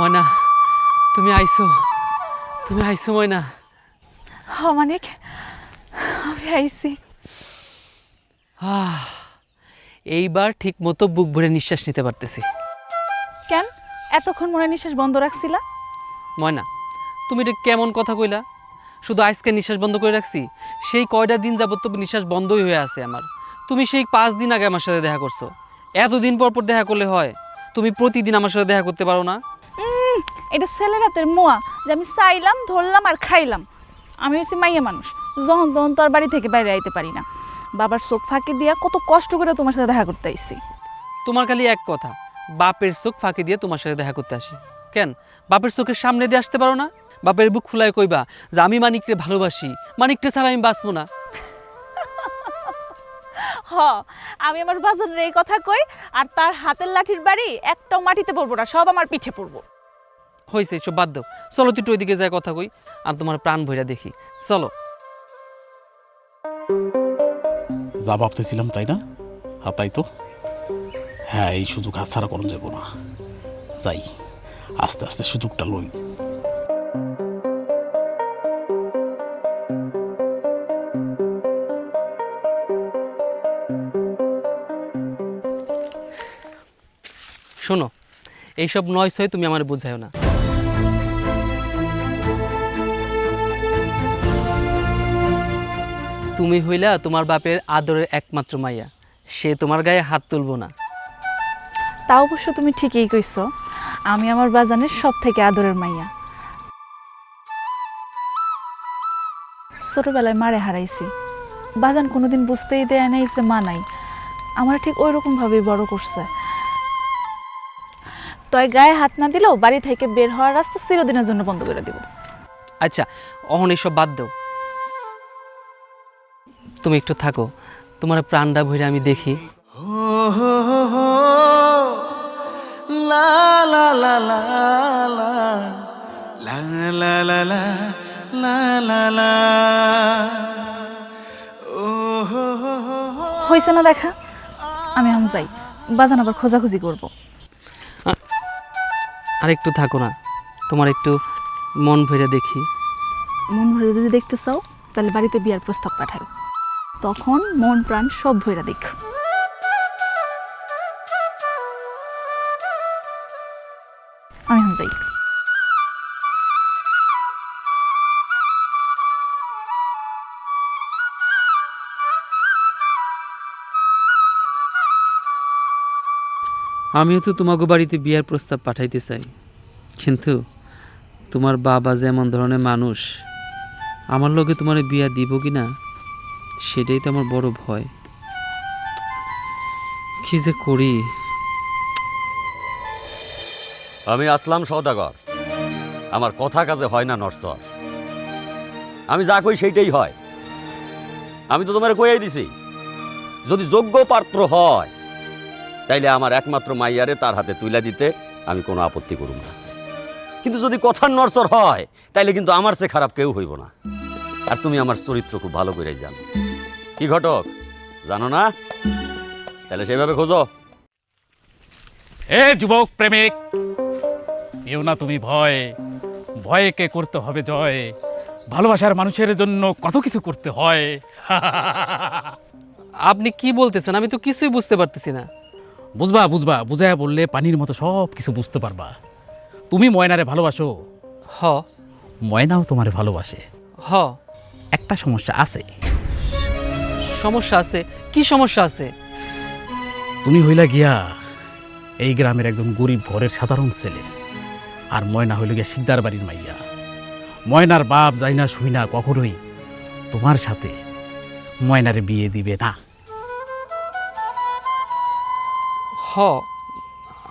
ময়না, তুমি আইছো, তুমি আইছো ময়না। মানিক, আমি আইছি। এইবার ঠিক মতো বুক ভরে নিঃশ্বাস নিতে পারতেছি। কেন এতক্ষণ মনে নিঃশ্বাস বন্ধ রাখছিলা? ময়না, তুমি এটা কেমন কথা কইলা? শুধু আজকে নিঃশ্বাস বন্ধ করে রাখছি, সেই কয়টা দিন যাবত তো নিঃশ্বাস বন্ধই হয়ে আছে আমার। তুমি সেই 5 দিন আগে আমার সাথে দেখা করছো, এতদিন পর পর দেখা করলে হয়? তুমি প্রতিদিন আমার সাথে দেখা করতে পারো না? এটা ছেলের হাতের মোয়া যে আমি চাইলাম, ধরলাম আর খাইলাম। আমি হচ্ছি মাইয়া মানুষ, যখন তখন তোর বাড়ি থেকে বাইরে আইতে পারি না। বাবার চোখ ফাঁকি দিয়া কত কষ্ট করে তোমার সাথে দেখা করতে আইছি। তোমার খালি এক কথা, বাপের চোখ ফাঁকি দিয়ে তোমার সাথে দেখা করতে আসি। কেন বাপের চোখের সামনে দিয়ে আসতে পারো না? বাপের বুক ফুলায় কইবা যে আমি মানিককে ভালোবাসি, মানিককে ছাড়া আমি বাঁচবো না। আমি আমার বাজানের এই কথা কই, আর তার হাতের লাঠির বাড়ি একটাও মাটিতে পড়বো না, সব আমার পিঠে পড়বো। হয়েছে, এসব বাদ দাও, চলো তুই ওইদিকে যায় কথা কই আর তোমার প্রাণ ভইরা দেখি, চলো। যা ভাবতেছিলাম তাই না? তাই তো। হ্যাঁ, এই সুযোগ হাতছাড়া করুন যাব না। যাই, আস্তে আস্তে সুযোগটা লই। শোনো, এইসব নয় ছয় তুমি আমার বুঝাইও না। তুমি হইলা তোমার বাপের আদরের একমাত্র মাইয়া, সে তোমার গায়ে হাত তুলবো না। তা অবশ্য তুমি ঠিকই কইছো, আমি আমার বাজানের সব থেকে আদরের মাইয়া। ছোটবেলায় মারে হারাইছি, বাজান কোনোদিন বুঝতেই দেয় নাই যে মা নাই। আমার ঠিক ওই রকম ভাবেই বড় করছে। তয় গায়ে হাত না দিলেও বাড়ি থেকে বের হওয়ার রাস্তা চিরদিনের জন্য বন্ধ করে দিব। আচ্ছা, অহন এসব বাদ দাও, তুমি একটু থাকো, তোমার প্রাণটা ভরে আমি দেখি। হয়েছে না দেখা? আমি এখন যাই, বাজান আবার খোঁজাখুঁজি করবো। আর একটু থাকো না, তোমার একটু মন ভরে দেখি। মন ভরে যদি দেখতে চাও তাহলে বাড়িতে বিয়ার প্রস্তাব পাঠাও, তখন মন প্রাণ সব ভইরা দেখ। আমি এখন যাই। আমিও তো তোমাকে বাড়িতে বিয়ার প্রস্তাব পাঠাইতে চাই, কিন্তু তোমার বাবা যেমন ধরনের মানুষ, আমার লগে তোমার বিয়া দিব কি না সেটাই তো আমার বড় ভয়। কি যে করি। আমি আসলাম সওদাগর, আমার কথা কাজে হয় না নরসর। আমি যা কই সেইটাই হয়। আমি তো তোমার কইয়াই দিছি, যদি যোগ্য পাত্র হয় তাইলে আমার একমাত্র মাইয়ারে তার হাতে তুইলা দিতে আমি কোনো আপত্তি করব না। কিন্তু যদি কথার নরসর হয় তাইলে কিন্তু আমার চেয়ে খারাপ কেউ হইব না। আর তুমি আমার চরিত্র খুব ভালো করেই জানো। কি ঘটক, জানো না? তাহলে সেভাবে খোঁজো। এ যুবক প্রেমিক, এও না তুমি ভয়, ভয়কে করতে হবে জয়। ভালোবাসার মানুষের জন্য কত কিছু করতে হয়। আপনি কি বলতেছেন? আমি তো কিছুই বুঝতে পারতেছি না। বুঝবা বুঝবা, বুঝায়া বললে পানির মতো সব কিছু বুঝতে পারবা। তুমি ময়নারে ভালোবাসো, হ ময়নাও তোমারে ভালোবাসে। হ একটা সমস্যা আছে। সমস্যা আছে? কি সমস্যা আছে? তুমি হইলা গিয়া এই গ্রামের একজন গরিব ঘরের সাধারণ ছেলে, আর ময়না হইল গিয়া শিকদার বাড়ির মাইয়া। ময়নার বাপ যাই না শুই না কখনোই তোমার সাথে ময়নারে বিয়ে দিবে না। হ,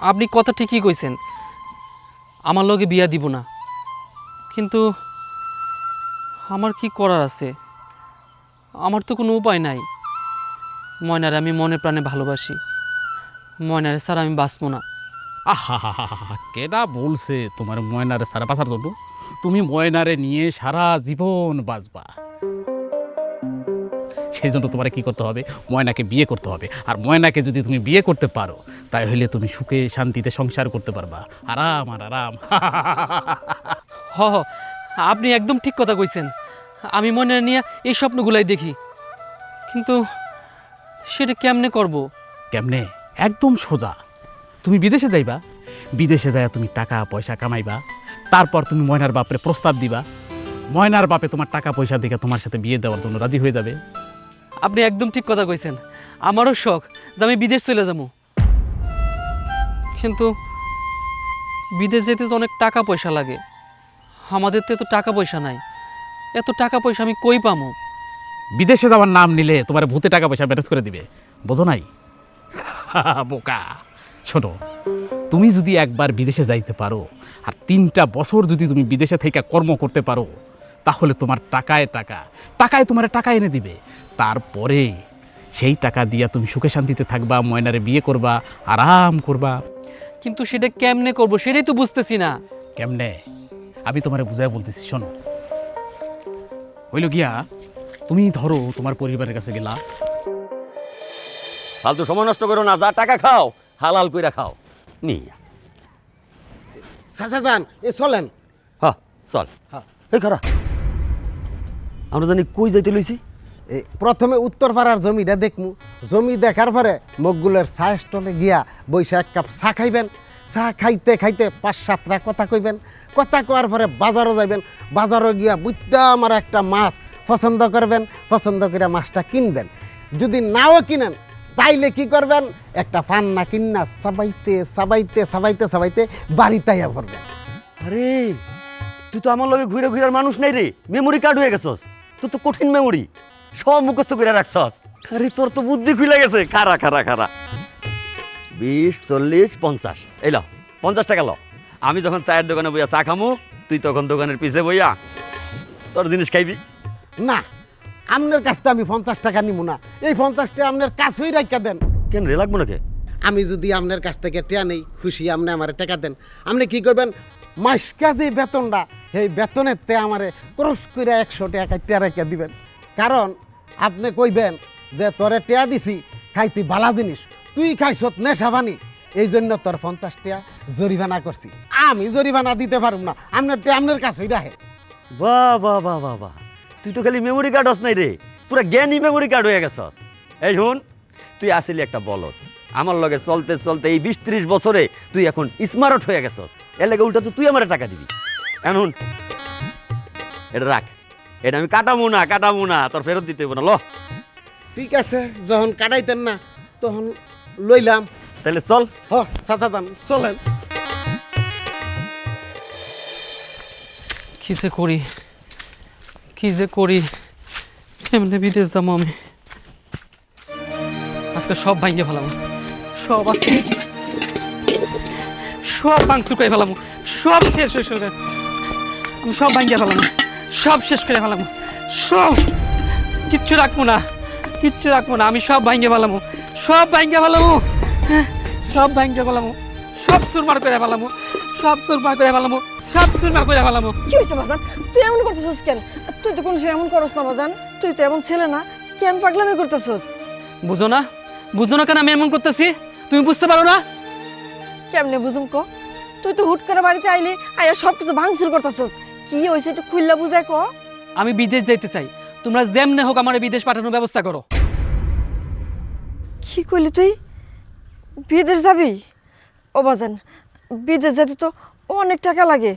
আপনি কথা ঠিকই কইছেন, আমার লগে বিয়া দিব না। কিন্তু আমার কি করার আছে? আমার তো কোনো উপায় নাই। ময়নারে আমি মনে প্রাণে ভালোবাসি, ময়নারে ছাড়া আমি বাঁচবো না। আহা, কেডা বলছে তোমার ময়নারে সারা বাঁচার জন্য? তুমি ময়নারে নিয়ে সারা জীবন বাঁচবা। সেই জন্য তোমার কি করতে হবে, ময়নাকে বিয়ে করতে হবে। আর ময়নাকে যদি তুমি বিয়ে করতে পারো তাহলে তুমি সুখে শান্তিতে সংসার করতে পারবা, আরাম আর আরাম। হ হ, আপনি একদম ঠিক কথা কইছেন। আমি মনে নিয়ে এই স্বপ্নগুলাই দেখি, কিন্তু সেটা কেমনে করব? কেমনে? একদম সোজা। তুমি বিদেশে যাইবা, বিদেশে যাইয়া তুমি টাকা পয়সা কামাইবা, তারপর তুমি ময়নার বাপরে প্রস্তাব দিবা, ময়নার বাপে তোমার টাকা পয়সা দেখে তোমার সাথে বিয়ে দেওয়ার জন্য রাজি হয়ে যাবে। আপনি একদম ঠিক কথা কইছেন। আমারও শখ যে আমি বিদেশ চলে যাবো, কিন্তু বিদেশ যেতে তো অনেক টাকা পয়সা লাগে। আমাদের তো এত টাকা পয়সা নাই। এত টাকা পয়সা আমি কই পামু? বিদেশে যাওয়ার নাম নিলে তোমার ভূতে টাকা পয়সা ম্যানেজ করে দিবে, বোঝো নাই? বোকা। শোনো, তুমি যদি একবার বিদেশে যাইতে পারো আর 3টা বছর যদি তুমি বিদেশে থেকে কর্ম করতে পারো, তাহলে তোমার টাকায় তোমার টাকা এনে দিবে। তারপরে সেই টাকা দিয়া তুমি সুখে শান্তিতে থাকবা, ময়নারে বিয়ে করবা, আরাম করবা। কিন্তু সেটা কেমনে করব সেটাই তো বুঝতেছি না। কেমনে? আমি তোমারে বুঝাই বলতেছি, শোনো। হইল গিয়া, তুমি ধরো তোমার পরিবারের কাছে গেলা। ফালতু সময় নষ্ট করো না, যা টাকা খাও হালাল কইরা খাও নিয়া। চাচা যান, এ চলেন। হ্যাঁ চল। হ্যাঁ। এই খারা, আমরা জানি কই যাইতে লইছি। এই প্রথমে উত্তরপাড়ার জমিটা দেখমু, জমি দেখার পরে মকগুলের চা স্টলে গিয়া বইসা 1 কাপ চা খাইবেন। চা খাইতে খাইতে 5-7টা কথা কইবেন। কথা কওয়ার পরে বাজারও যাইবেন, বাজারও গিয়া বুঝতে আমার একটা মাছ পছন্দ করবেন, পছন্দ করে মাছটা কিনবেন। যদি নাও কিনেন তাইলে কি করবেন, একটা ফান্না কিন্না সাবাইতে সাবাইতে সাবাইতে সাবাইতে বাড়িতে আইয়া পড়বেন। আরে তুই তো আমার লগে ঘুরে ঘুরার মানুষ নাই রে, মেমোরি কার্ড হয়ে গেছস। তোর তো কঠিন মেমোরি, সব মুখস্থ করে রাখছস। আরে তোর তো বুদ্ধি খুলে গেছে। খারা 20, 40, 50। এই ল 50 টাকা ল। আমি যখন চায়ের দোকানে বইয়া চা খামু, তুই তখন দোকানের পিছে বইয়া তোর জিনিস খাইবি। না, আপনার কাছ থেকে আমি 50 টাকা নিব না, এই 50 টাকা আপনার কাছেই রাখা দেন। কেন রে, লাগবো নাকি? আমি যদি আপনার কাছ থেকে টেয়া নেই, খুশি আপনি আমার টাকা দেন। আপনি কি করবেন, মাসকা যে বেতনটা, সেই বেতনের তে আমারে ক্রস করে 100 টাকা টেয়া রেখে দিবেন। কারণ আপনি কইবেন যে তোরে টেয়া দিছি খাইতি বালা জিনিস, তুই খাইছত নেশা পানি, এই জন্য তোর 50 টাকা জরিমানা করছি। আমি জরিমানা দিতে পারব না, আপনার টেয়া আপনার কাছেই রাখে। বাহ বাহ বাহ বাহ বাহ, তুই তো খালি মেমোরি কার্ড হস নাই রে, পুরা জ্ঞানী মেমোরি কার্ড হয়ে গেছস। এই শুন, তুই আসিলি একটা বলদ, আমার লগে চলতে চলতে এই 20-30 বছরে তুই এখন স্মার্ট হয়ে গেছস। এর লাগে উল্টা তো তুই আমার টাকা দিবি। এখন এটা রাখ, এটা আমি কাটামু না, তোর ফেরত দিতে হইব না। ল ঠিক আছে, যখন কাটাইতেন না তখন লইলাম। তাহলে চল। হ চাচা যান, চলেন। কি যে করি এমনি বিদেশ যাবো আমি। আজকে সব ভাঙিয়ে ফেলাম, সব আজকে সব ভাঙচুর করে ফেলাম, সব শেষ করে আমি সব ভাঙিয়ে ফেলাম, সব শেষ করে ফেলাম, সব কিচ্ছু রাখবো না, আমি সব ভাঙিয়ে ফেলাম, সব ভাঙিয়ে ফেলাম, সব চুরমার করে ফেলাম, সব চুরমার করে ফেলাম, সব চুরমার করে ফেলাম। কি হয়েছে বাজান? তুই এমন করতেছিস কেন? তুই তো কোনো সময় এমন করস না বাজান, তুই তো এমন ছেলে না, কেন পাগলামি করতেছিস? বুঝো না কেন আমি এমন করতেছি? তুমি বুঝতে পারো না? কেমনে বুঝুম ক? তুই তো হুট করে বাড়িতে আইলি, আয়া সব কিছু ভাঙচুর করতেছিস। কি হয়েছে একটু খুললা বুঝায় ক। আমি বিদেশ যাইতে চাই, তোমরা যেমনে হোক আমার বিদেশ পাঠানোর ব্যবস্থা করো। কি কইলি তুই? বিদেশ যাবি? ও বাজান, বিদেশ যেতে তো অনেক টাকা লাগে,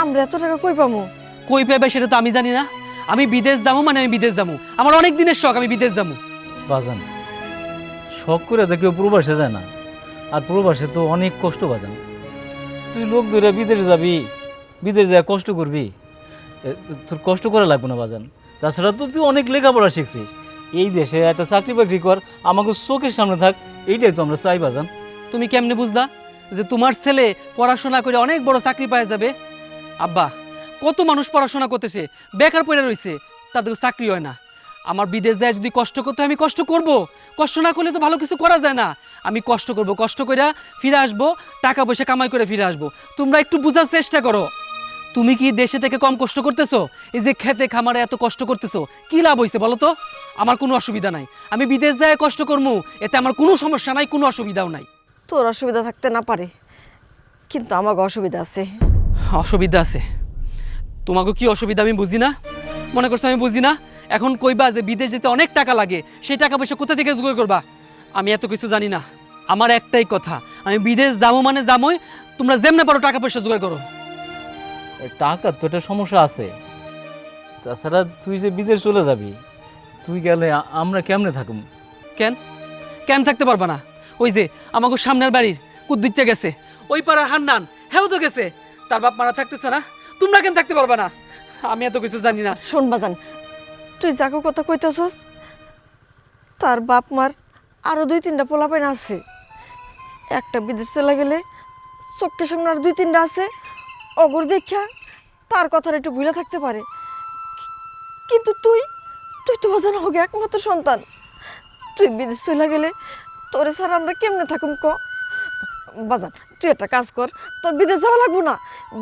আমরা এত টাকা কই পামু? কই পাবে সেটা তো আমি জানি না। আমি বিদেশ যাবো মানে আমি বিদেশ যাবো, আমার অনেক দিনের শখ আমি বিদেশ যাবো। বাজান, শখ করে তো কেউ প্রবাসে যায় না, আর প্রবাসে তো অনেক কষ্ট বাজান। তুই লোক ধরে বিদেশে যাবি, বিদেশে যায় কষ্ট করবি, তোর কষ্ট করা লাগবে না বাজান। তাছাড়া তো তুই অনেক লেখাপড়া শিখছিস, এই দেশে একটা চাকরি বাকরি কর, আমাকে চোখের সামনে থাক, এইটাই তো আমরা চাই বাজান। তুমি কেমনে বুঝলা যে তোমার ছেলে পড়াশোনা করে অনেক বড় চাকরি পাওয়া যাবে? আব্বা, কত মানুষ পড়াশোনা করতেছে বেকার পড়ে রয়েছে, তাদের চাকরি হয় না। আমার বিদেশ যায় যদি কষ্ট করতে হয় আমি কষ্ট করব, কষ্ট না করলে তো ভালো কিছু করা যায় না। আমি কষ্ট করব, কষ্ট করে ফিরে আসবো, টাকা পয়সা কামাই করে ফিরে আসবো। তোমরা একটু বোঝার চেষ্টা করো। তুমি কি দেশে থেকে কম কষ্ট করতেছো? এই যে খেতে খামারে এত কষ্ট করতেছো, কি লাভ হইছে বলো তো? আমার কোনো অসুবিধা নাই, আমি বিদেশ যায় কষ্ট করবো, এতে আমার কোনো সমস্যা নাই, কোনো অসুবিধাও নাই। তোর অসুবিধা থাকতে না পারে, কিন্তু আমাকে অসুবিধা আছে। অসুবিধা আছে? তোমাকে কি অসুবিধা আমি বুঝি না? মনে করছো আমি বুঝি না? এখন কইবা যে বিদেশ যেতে অনেক টাকা লাগে, সেই টাকা পয়সা কোথা থেকে জোগাড় করবা? আমি এত কিছু জানি না, আমার একটাই কথা, আমি বিদেশ যাবো মানে যাবোই, তোমরা যেমনে পারো টাকা পয়সা জোগাড় করো। টাকার তো একটা সমস্যা আছে। তাছাড়া তুই যে বিদেশ চলে যাবি, তুই গেলে আমরা কেমনে থাকব? কেন কেন থাকতে পারবা না? ওই যে আমাকে সামনের বাড়ির কুদ্দিচ্চা গেছে, ওই পাড়ার হান্নান হেও তো গেছে, তার বাপ মারা থাকতেছে না, তোমরা কেন থাকতে পারবা না? আমি এত কিছু জানি না। শোন বাজান, তুই যাকে কথা কইতেছস, তার বাপ মার আরো 2-3টা পোলাপাইন আছে। একটা বিদেশ চলে গেলে চোখের সামনে আর 2-3টা আছে, অগর দেখা তার কথার একটু ভুলে থাকতে পারে। কিন্তু তুই তুই তো বাজান হোক একমাত্র সন্তান, তুই বিদেশ চলে গেলে তোরে ছাড়া আমরা কেমনে থাকুম ক? বাজান তুই একটা কাজ কর, তোর বিদেশ যাওয়া লাগবো না,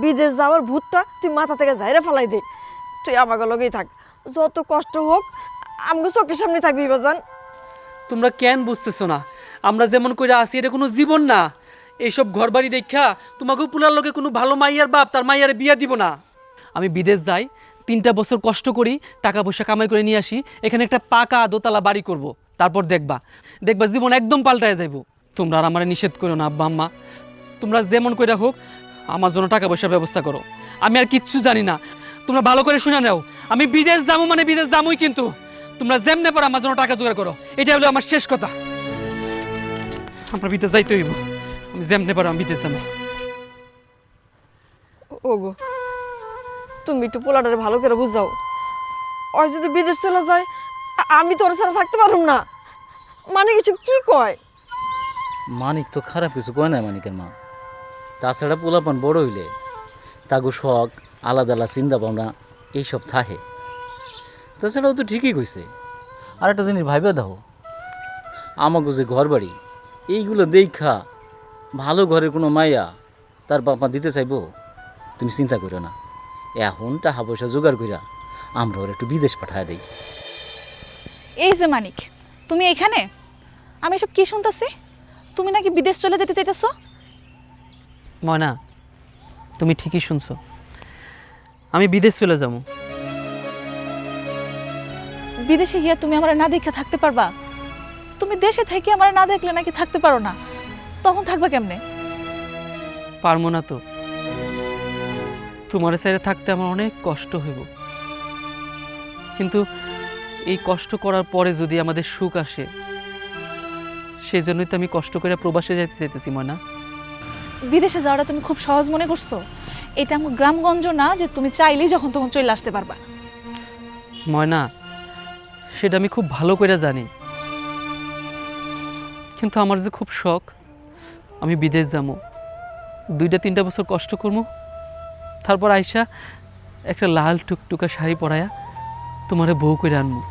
বিদেশ যাওয়ার ভূতটা তুই মাথা থেকে ঝাইরা ফেলাই দে, তুই আমাকে লগেই থাক, যত কষ্ট হোক আমাকে চোখের সামনে থাকবি বাজান। তোমরা কেন বুঝতেছো না? আমরা যেমন করে আসি এটা কোনো জীবন না। এইসব ঘরবাড়ি দেখা তোমাকেও পুনার লোকে কোনো ভালো মাইয়ার বাপ তার মাইয়ারে বিয়া দিব না। আমি বিদেশ যাই, 3টা বছর কষ্ট করি, টাকা পয়সা কামাই করে নিয়ে আসি, এখানে একটা পাকা দোতলা বাড়ি করব, তারপর দেখবা দেখবা জীবন একদম পাল্টায় যাইব। তোমরা আর আমার নিষেধ করো না আব্বা আম্মা, তোমরা যেমন করে হোক আমার জন্য টাকা পয়সার ব্যবস্থা করো। আমি আর কিচ্ছু জানি না, তোমরা ভালো করে শুনে নাও, আমি বিদেশ যাবো মানে বিদেশ যাবোই, কিন্তু তোমরা যেমনে পারো আমার জন্য টাকা জোগাড় করো, এটা হলো আমার শেষ কথা। আমরা বিদেশ যাইতে হইব, আমি যেমনে পারো আমি বিদেশ যাবো। ওগো তুমি একটু পোলাটারে ভালো করে বুঝাও, ওই যদি বিদেশ চলে যায় আমি তোর ছাড়া থাকতে পারুম না। মানে কিছু কি কয়? মানিক তো খারাপ কিছু কয় না মানিকের মা। তাছাড়া পোলাপান বড় হইলে তাগো শখ আলাদা আলাদা চিন্তা ভাবনা এইসব থাকে। তাছাড়াও তো ঠিকই কইছে। আর একটা জিনিস ভাইবা দাও, আমাকে যে ঘর বাড়ি এইগুলো দেখা ভালো ঘরের কোনো মাইয়া তার বাপ মা দিতে চাইবো? তুমি চিন্তা করো না, এখন টাকা পয়সা জোগাড় কইরা আমরা ওর একটু বিদেশ পাঠায় দেই। এই যে মানিক, তুমি এখানে? আমি এসব কি শুনতেছি? তুমি নাকি বিদেশ চলে যেতে চাইতেছো? ময়না, তুমি ঠিকই শুনছো, আমি বিদেশ চলে যাবো। বিদেশে গিয়া তুমি আমার না দেখে থাকতে পারবা? তুমি দেশে থেকে আমার না দেখলে নাকি থাকতে পারো না, তখন থাকবা কেমনে? পারবো না তো, তোমার সাইডে থাকতে আমার অনেক কষ্ট হইব, কিন্তু এই কষ্ট করার পরে যদি আমাদের সুখ আসে, সেই জন্যই তো আমি কষ্ট করে প্রবাসে যাইতে চাইতেছি ময়না। বিদেশে যাওয়াটা তুমি খুব সহজ মনে করছো? এটা আমার গ্রামগঞ্জ না যে তুমি চাইলেই যখন তখন চলে আসতে পারবা। ময়না, সেটা আমি খুব ভালো করে জানি, কিন্তু আমার যে খুব শখ আমি বিদেশ যাবো, 2-3 বছর কষ্ট করবো, তারপর আইসা একটা লাল টুকটুকা শাড়ি পরায়া তোমারে বউ করে আনবো,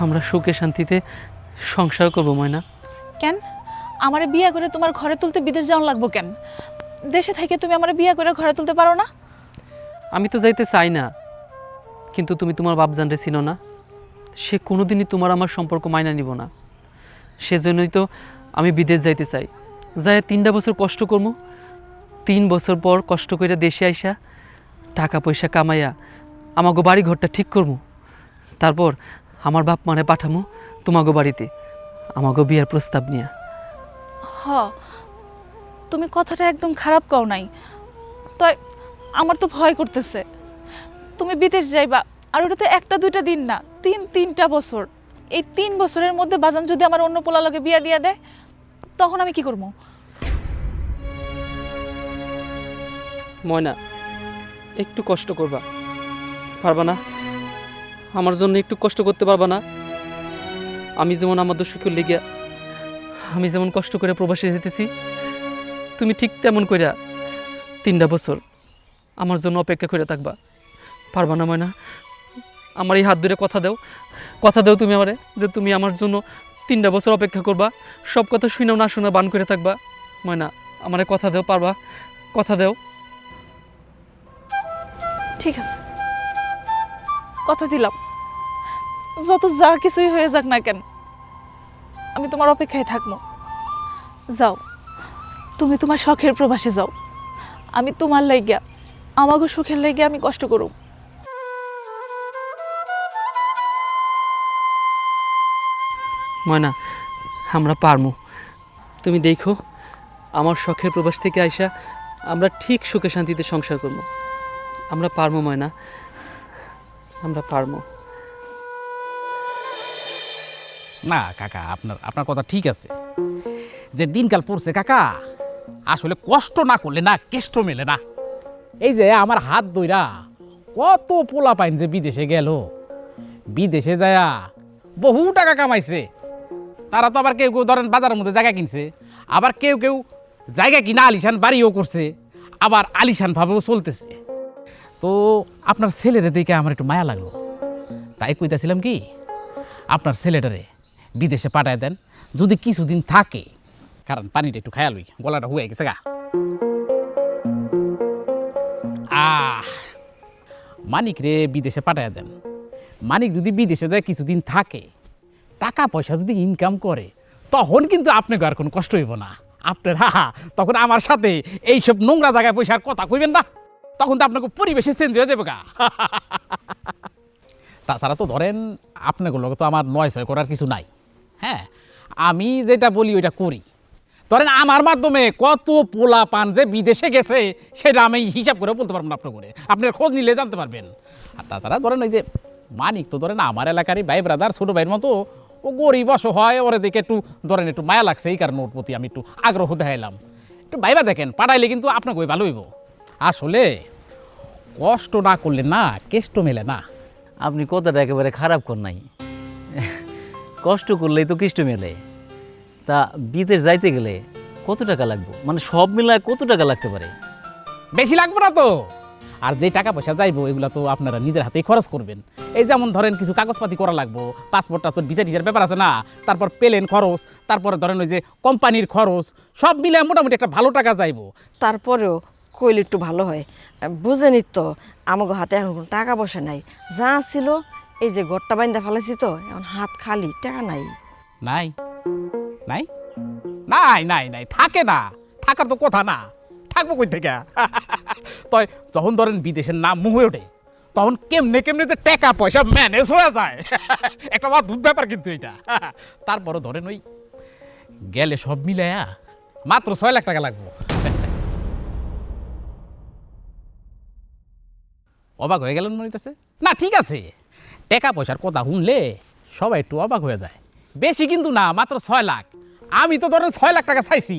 আমরা সুখে শান্তিতে সংসার করবো ময়না। কেন আমারে বিয়ে করে তোমার ঘরে তুলতে বিদেশ যাওয়া লাগবো কেন? দেশে থেকে তুমি আমারে বিয়ে করে ঘরে তুলতে পারো না? আমি তো যাইতে চাই না, কিন্তু তুমি তোমার বাপজানরে চিনো না, সে কোনোদিনই তোমার আমার সম্পর্ক মাইনা নিব না, সেজন্যই তো আমি বিদেশ যাইতে চাই। যাই 3টা বছর কষ্ট করবো, 3 বছর পর কষ্ট করে দেশে আইসা টাকা পয়সা কামাইয়া আমাগো বাড়ি ঘরটা ঠিক করবো, তারপর আমার বাপ মানে পাঠামো তোমাগো বাড়িতে আমাগো বিয়ার প্রস্তাব নিয়া। হ, তুমি কথাটা একদম খারাপ কও নাই, তাই আমার তো ভয় করতেছে। তুমি বিদেশ যাইবা, আর ওটা তো 1-2 দিন না, 3টা বছর। এই 3 বছরের মধ্যে বাজান যদি আমার অন্য পোলা লগে বিয়া দিয়া দেয়, তখন আমি কি করবো? ময়না, একটু কষ্ট করবা, পারবা না? আমার জন্য একটু কষ্ট করতে পারবা না? আমি যেমন আমাদের সুখের লেগে আমি যেমন কষ্ট করে প্রবাসে যেতেছি, তুমি ঠিক তেমন কইরা 3টা বছর আমার জন্য অপেক্ষা করে থাকবা, পারবা না ময়না? আমার এই হাত ধরে কথা দাও তুমি আমারে, যে তুমি আমার জন্য 3টা বছর অপেক্ষা করবা, সব কথা শুনেও না শোনা বান করে থাকবা। ময়না, আমারে কথা দাও, পারবা? কথা দাও। ঠিক আছে, কথা দিলাম, যত যা কিছুই হয়ে যাক না কেন আমি তোমার অপেক্ষায় থাকবো। যাও, তুমি তোমার শখের প্রবাসে যাও, আমি তোমার লাইগা, আমাগো সুখের লাইগা আমি কষ্ট করব। ময়না, আমরা পারমু। তুমি দেখো, আমার শখের প্রবাস থেকে আইসা আমরা ঠিক সুখে শান্তিতে সংসার করব। আমরা পারমু ময়না, আমরা পারমু। না কাকা, আপনার আপনার কথা ঠিক আছে, যে দিনকাল পড়ছে কাকা, আসলে কষ্ট না করলে না কেষ্ট মেলে না। এই যে আমার হাত ধইরা কত পোলা পাইন যে বিদেশে গেল, বিদেশে যায়া বহু টাকা কামাইছে। তারা তো আবার কেউ কেউ ধরেন বাজারের মধ্যে জায়গা কিনছে, আবার কেউ কেউ জায়গা কিনা আলিশান বাড়িও করছে, আবার আলিশান ভাবেও চলতেছে। তো আপনার ছেলেরে দেখে আমার একটু মায়া লাগলো, তাই কইতাছিলাম কি আপনার ছেলেটারে বিদেশে পাঠায় দেন, যদি কিছুদিন থাকে। কারণ পানিটা একটু খায়া লই, গলাটা হুয়ে গেছে গা। মানিক রে বিদেশে পাঠায় দেন। মানিক যদি বিদেশে যায় কিছুদিন থাকে, টাকা পয়সা যদি ইনকাম করে, তখন কিন্তু আপনাকে আর কোনো কষ্ট হইব না। আপনার তখন আমার সাথে এইসব নোংরা জায়গায় পয়সার কথা কইবেন না, তখন তো আপনাকে পরিবেশে চেঞ্জ হয়ে যাবে গা। তাছাড়া তো ধরেন আপনাগুলো তো আমার নয় ছয় করার কিছু নাই। হ্যাঁ, আমি যেটা বলি ওইটা করি। ধরেন আমার মাধ্যমে কত পোলা পান যে বিদেশে গেছে সেটা আমি হিসাব করে বলতে পারবো না আপনার করে, আপনার খোঁজ নিলে জানতে পারবেন। আর তাছাড়া ধরেন ওই যে মানিক তো ধরেন আমার এলাকারই ভাই ব্রাদার, ছোটো ভাইয়ের মতো, ও গরিব অসহায়, ওরে দেখে একটু ধরেন একটু মায়া লাগছে, এই কারণে ওর প্রতি আমি একটু আগ্রহ দেখাইলাম। একটু ভাইবা দেখেন, পাঠাইলে কিন্তু আপনাকে ওই ভালো হইব। আসলে কষ্ট না করলে না কেষ্ট মেলে না। আপনি কথাটা একেবারে খারাপ কর নাই, কষ্ট করলেই তো কৃষ্ট মেলে। তা বিদেশ যাইতে গেলে কত টাকা লাগবে, মানে সব মিলায় কত টাকা লাগতে পারে? বেশি লাগবে না তো। আর যে টাকা পয়সা যাইবো এগুলো তো আপনারা নিজের হাতেই খরচ করবেন। এই যেমন ধরেন কিছু কাগজপাতি করা লাগবো, পাসপোর্ট টাসপোর্ট ভিসা টিসার ব্যাপার আছে না, তারপর প্লেন খরচ, তারপরে ধরেন ওই যে কোম্পানির খরচ, সব মিলে মোটামুটি একটা ভালো টাকা যাইবো। তারপরেও কইলে একটু ভালো হয়। বুঝেনি তো আমাকে হাতে এখন কোনো টাকা পয়সা নাই, যা ছিল এই যে ঘরটা বাইন্দা ফেলাইছি, তো এখন হাত খালি, টাকা নাই। নাই নাই নাই নাই নাই থাকে না, থাকার তো কথা না, থাকবো কই থেকে? তাই যখন ধরেন বিদেশের নাম মুহে ওঠে, তখন কেমনে কেমনে যে টাকা পয়সা ম্যানেজ হয়ে যায়, একটা অদ্ভুত ব্যাপার কিন্তু এটা। তারপরে ধরেন ওই গেলে সব মিলাইয়া মাত্র 6 লাখ টাকা লাগবো। অবাক হয়ে গেলেন মনে হইতেছে? না ঠিক আছে, টাকা পয়সার কথা শুনলে সবাই একটু অবাক হয়ে যায়। বেশি কিন্তু না, মাত্র 6 লাখ। আমি তো ধরেন 6 লাখ টাকা চাইছি।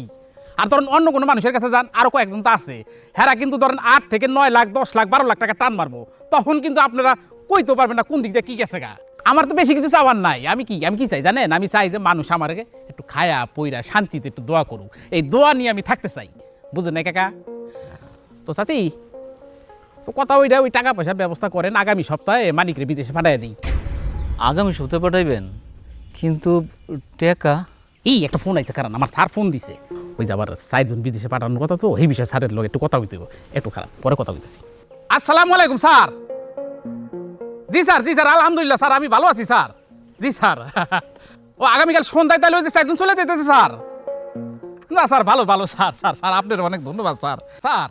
আর ধরেন অন্য কোনো মানুষের কাছে যান, আরও কয়েকজন তো আছে, হেরা কিন্তু ধরেন 8 থেকে 9 লাখ 10 লাখ 12 লাখ টাকা টান মারবো, তখন কিন্তু আপনারা কইতে পারবেন না কোন দিক দিয়ে কী গেছে গা। আমার তো বেশি কিছু চাওয়ার নাই। আমি কি চাই জানেন? আমি চাই যে মানুষ আমাকে একটু খায়া পইরা শান্তিতে একটু দোয়া করুক, এই দোয়া নিয়ে আমি থাকতে চাই। বুঝলেন না কাকা? তো চাচি, তো কথা ওই টাকা পয়সার ব্যবস্থা করেন, আগামী সপ্তাহে মানিকরে বিদেশে পাঠিয়ে দিই। আগামী সপ্তাহে পাঠাইবেন? কিন্তু টাকা? এই একটা ফোন আইছে, কারণ আমার স্যার ফোন দিছে, ওই যে আবার 4 জন বিদেশে পাঠানোর কথা, তো এই বিষয়ে স্যারের লোক একটু কথা হইতে হবে, একটু খারাপ, পরে কথা হইতেছি। আসসালামু আলাইকুম স্যার। জি স্যার, আলহামদুলিল্লাহ স্যার, আমি ভালো আছি স্যার। জি স্যার, ও আগামীকাল সন্ধ্যায় তাহলে ওই যে 4 জন চলে যেতেছে স্যার। না স্যার, ভালো স্যার, আপনার অনেক ধন্যবাদ স্যার। স্যার,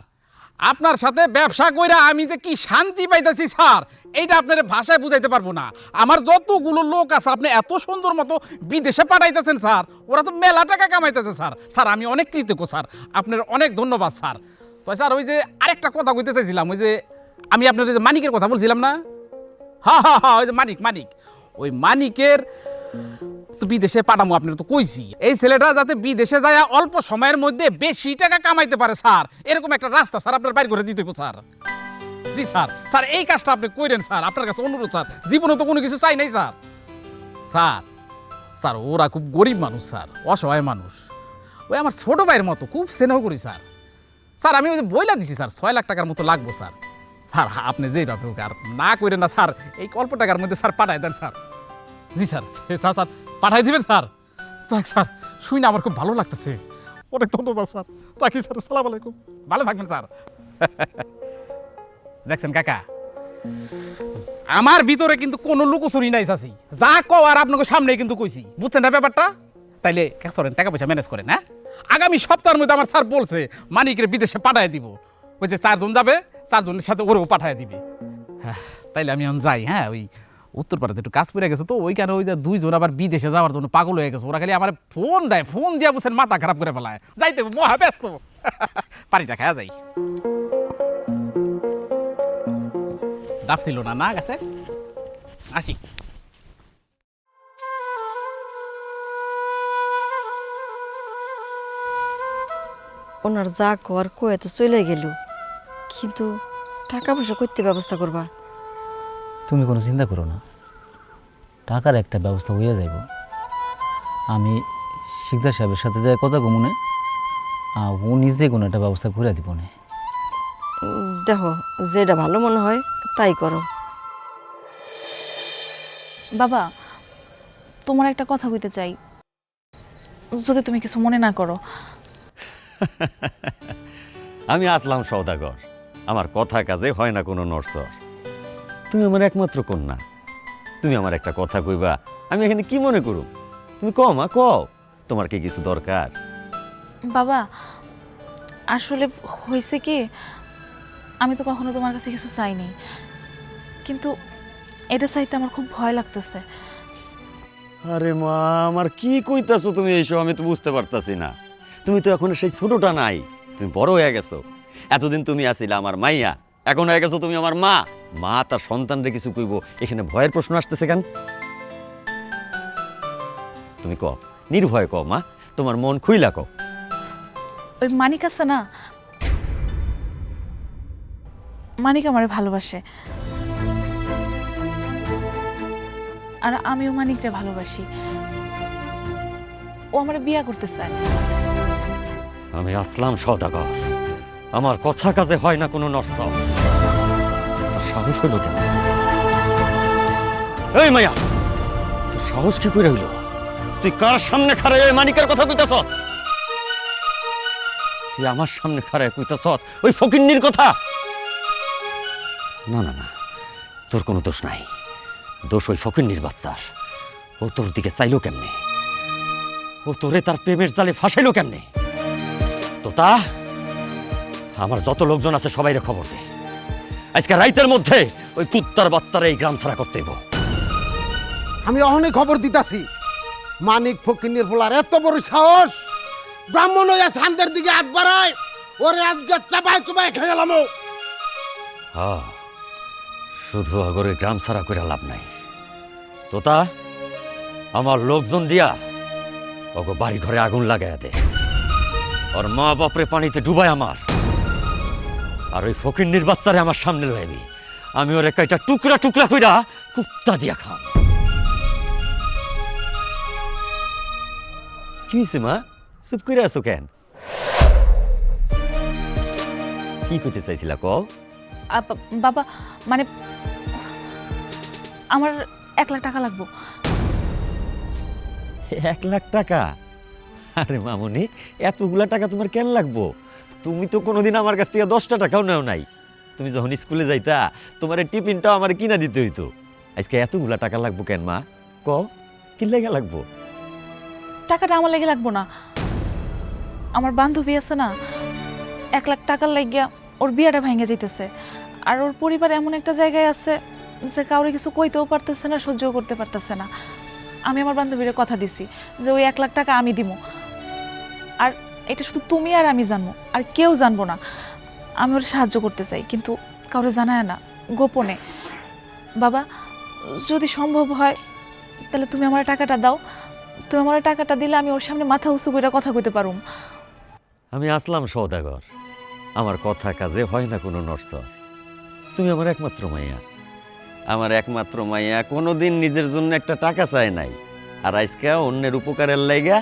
আপনার সাথে ব্যবসা কইরা আমি যে কি শান্তি পাইতেছি স্যার, এইটা আপনার ভাষায় বুঝাইতে পারবো না। আমার যতগুলো লোক আছে আপনি এত সুন্দর মতো বিদেশে পাঠাইতেছেন স্যার, ওরা তো মেলা টাকা কামাইতেছে স্যার, আমি অনেক কৃতজ্ঞ স্যার, আপনার অনেক ধন্যবাদ স্যার। তো স্যার, ওই যে আরেকটা কথা কইতে চাইছিলাম, ওই যে আমি আপনার যে মানিকের কথা বলছিলাম না, হ্যাঁ, ওই যে মানিক, ওই মানিকের তো বিদেশে পাঠামো, আপনার তো কইছি, এই ছেলেটা যাতে বিদেশে যায় অল্প সময়ের মধ্যে বেশি টাকা কামাইতে পারে স্যার, এরকম একটা রাস্তা স্যার আপনার বাইর করে দিতে হবে স্যার। জি স্যার, এই কাজটা আপনি কইরেন স্যার, আপনার কাছে অনুরোধ স্যার, জীবনে তো কোনো কিছু চাই নাই স্যার, ওরা খুব গরিব মানুষ স্যার, অসহায় মানুষ, ওই আমার ছোট ভাইয়ের মতো, খুব স্নেহ করি স্যার, আমি ওই যে বইলা দিছি স্যার 6 লাখ টাকার মতো লাগবো স্যার, আপনি যেভাবে হোক আর না করেন না স্যার, এই অল্প টাকার মধ্যে স্যার পাঠাই দেন স্যার। জি স্যার, পাঠাই দিবেন স্যার। স্যার, শুই না আমার খুব ভালো লাগতেছে, অনেক ধন্যবাদ স্যার, রাখি স্যার, আসসালামু আলাইকুম, ভালো থাকবেন স্যার। দেখছেন কাকা, আমার ভিতরে কিন্তু কোনো লুকোচুরি নাই চাচি, যা কও আর আপনাকে সামনে কিন্তু কইছি, বুঝছেন না ব্যাপারটা? তাইলে চলেন টাকা পয়সা ম্যানেজ করেন। হ্যাঁ, আগামী সপ্তাহের মধ্যে আমার স্যার বলছে মানিকের বিদেশে পাঠায় দিব। ওই যে 4 জন যাবে, 4 জনের সাথে ওরেও পাঠায় দিবে। হ্যাঁ, তাইলে আমি এখন যাই। হ্যাঁ, ওই উত্তরপাড়াতে একটু কাজ পড়ে গেছে তো, ওইখানে ওই যে 2 জন আবার বিদেশে যাওয়ার জন্য পাগল হয়ে গেছে। ওরা খালি আমার ফোন দেয়, ফোন দিয়া বলছেন মাথা খারাপ করে ফেলায়। যাইতে মহা ব্যস্ত। পানিটা খাওয়া যাই। ডাব ছিল না না গেছে, আসি। ওনার যা কর কয়ে তো চলে গেল, কিন্তু টাকা পয়সা করতে ব্যবস্থা করবা? তুমি কোনো চিন্তা করো না, টাকার একটা ব্যবস্থা হইয়া যাইব। আমি শিকদার সাহেবের সাথে যাই কথা কমুনে, ও নিজে কোনো একটা ব্যবস্থা করে দিব না। দেখো যেটা ভালো মনে হয় তাই করো। বাবা, তোমার একটা কথা কইতে চাই, যদি তুমি কিছু মনে না করো। আমি আসলাম সওদাগর, আমার কথা কাজে হয় না কোনো নড়চড়। তুমি আমার একমাত্র কন্যা, তুমি আমার একটা কথা কইবা, আমি এখানে কি মনে করুম? তুমি কও মা, কও তোমার কি কিছু দরকার? বাবা, আসলে হয়েছে কি, আমি তো কখনো তোমার কাছে কিছু চাইনি, কিন্তু এটা চাইতে আমার খুব ভয় লাগতেছে। আরে মা, আমার কি কইতাছো তুমি এইসব? আমি তো বুঝতে পারতাছি না। তুমি তো এখন সেই ছোটটা নাই, তুমি বড় হয়ে গেছো। এতদিন তুমি আসিলা আমার মাইয়া, এখন হয়ে গেছো তুমি আমার মা। মা তার সন্তানরে কিছু কইব, এখানে ভয়ের প্রশ্ন আসতেছে কেন? তুমি কও, নির্ভয় কও মা, তোমার মন খুইলা কও। ওই মানিক আছে না, মানিক আমারে ভালোবাসে, আর আমিও মানিককে ভালোবাসি। ও আমারে বিয়া করতে চায়। আমি আসলাম সওদাগর, আমার কথা কাজে হয় না কোনো নড়চড়। তোর সাহস হইল কেন? এই মাইয়া, তোর সাহস কি করে হইল? তুই কার সামনে খাড়ায় ওই মানিকের কথা কইতাছস? তুই আমার সামনে খাড়ায় কইতাছস ওই ফকিন্নির কথা? না না না, তোর কোনো দোষ নাই, দোষ ওই ফকিন্নির বাচ্চার। ও তোর দিকে চাইলো কেমনে? ও তোরে তার প্রেমের জালে ফাঁসাইলো কেমনে? তোতা, আমার যত লোকজন আছে সবাইরে খবর দে, আজকে রাইতের মধ্যে ওই কুত্তার বাচ্চারা এই গ্রাম ছাড়া করতে হইব। আমি অহনে খবর দিতাছি, মানিক ফকিন্নির পোলার এত বড় সাহস, ব্রাহ্মণ হইয়া সান্দের দিকে হাত বাড়ায়, ওরে আজকে চাপায় চুপায় খেয়ে গেলাম। হ্যাঁ, শুধু আগরে গ্রাম ছাড়া করে লাভ নাই। তোতা, আমার লোকজন দিয়া ওগো বাড়ি ঘরে আগুন লাগাইয়া দে, ওর মা বাপরে পানিতে ডুবায় আমার, আর ওই ফকিন্নির বাচ্চারে আমার সামনে লইবি, আমি ওর একটা টুকরা টুকরা কইরা কুত্তা দিয়া খাম। কি হইছে মা, চুপ করে আছো কেন? কি কইতে চাইছিলা কও? বাবা, মানে আমার 1 লাখ টাকা লাগবে। 1 লাখ টাকা? আরে মামুনি, এতগুলা টাকা তোমার কেন লাগবো? তুমি তো কোনোদিন আমার কাছ থেকে 10টা টাকাও নেও নাই। তুমি যখন স্কুলে যাইতা তোমার এই টিফিনটাও আমার কিনা দিতে হইতো। আজকে এতগুলা টাকা লাগবো কেন মা? কও, কি লেগে লাগবো? টাকাটা আমার লেগে লাগবো না, আমার বান্ধবী আছে না, 1 লাখ টাকার লাগিয়া ওর বিয়াটা ভেঙে যেতেছে, আর ওর পরিবার এমন একটা জায়গায় আছে যে কাউরে কিছু কইতেও পারতেছে না, সহ্যও করতে পারতেছে না। আমি আমার বান্ধবীর কথা দিছি যে ওই 1 লাখ টাকা আমি দিব, আর এটা শুধু তুমি আর আমি জানবো, আর কেউ জানবো না। আমি ওর সাহায্য করতে চাই, কিন্তু কাউরে জানায় না, গোপনে। বাবা, যদি সম্ভব হয় তাহলে তুমি আমার টাকাটা দাও। তুমি আমার টাকাটা দিলে আমি ওর সামনে মাথা উঁচু করে কথা কইতে পারুম। আমি আসলাম সওদাগর, আমার কথা কাজে হয় না কোনো নড়চড়। তুমি আমার একমাত্র মাইয়া, আমার একমাত্র মাইয়া কোনোদিন নিজের জন্য একটা টাকা চায় নাই, আর আজকে অন্যের উপকারের লাইগা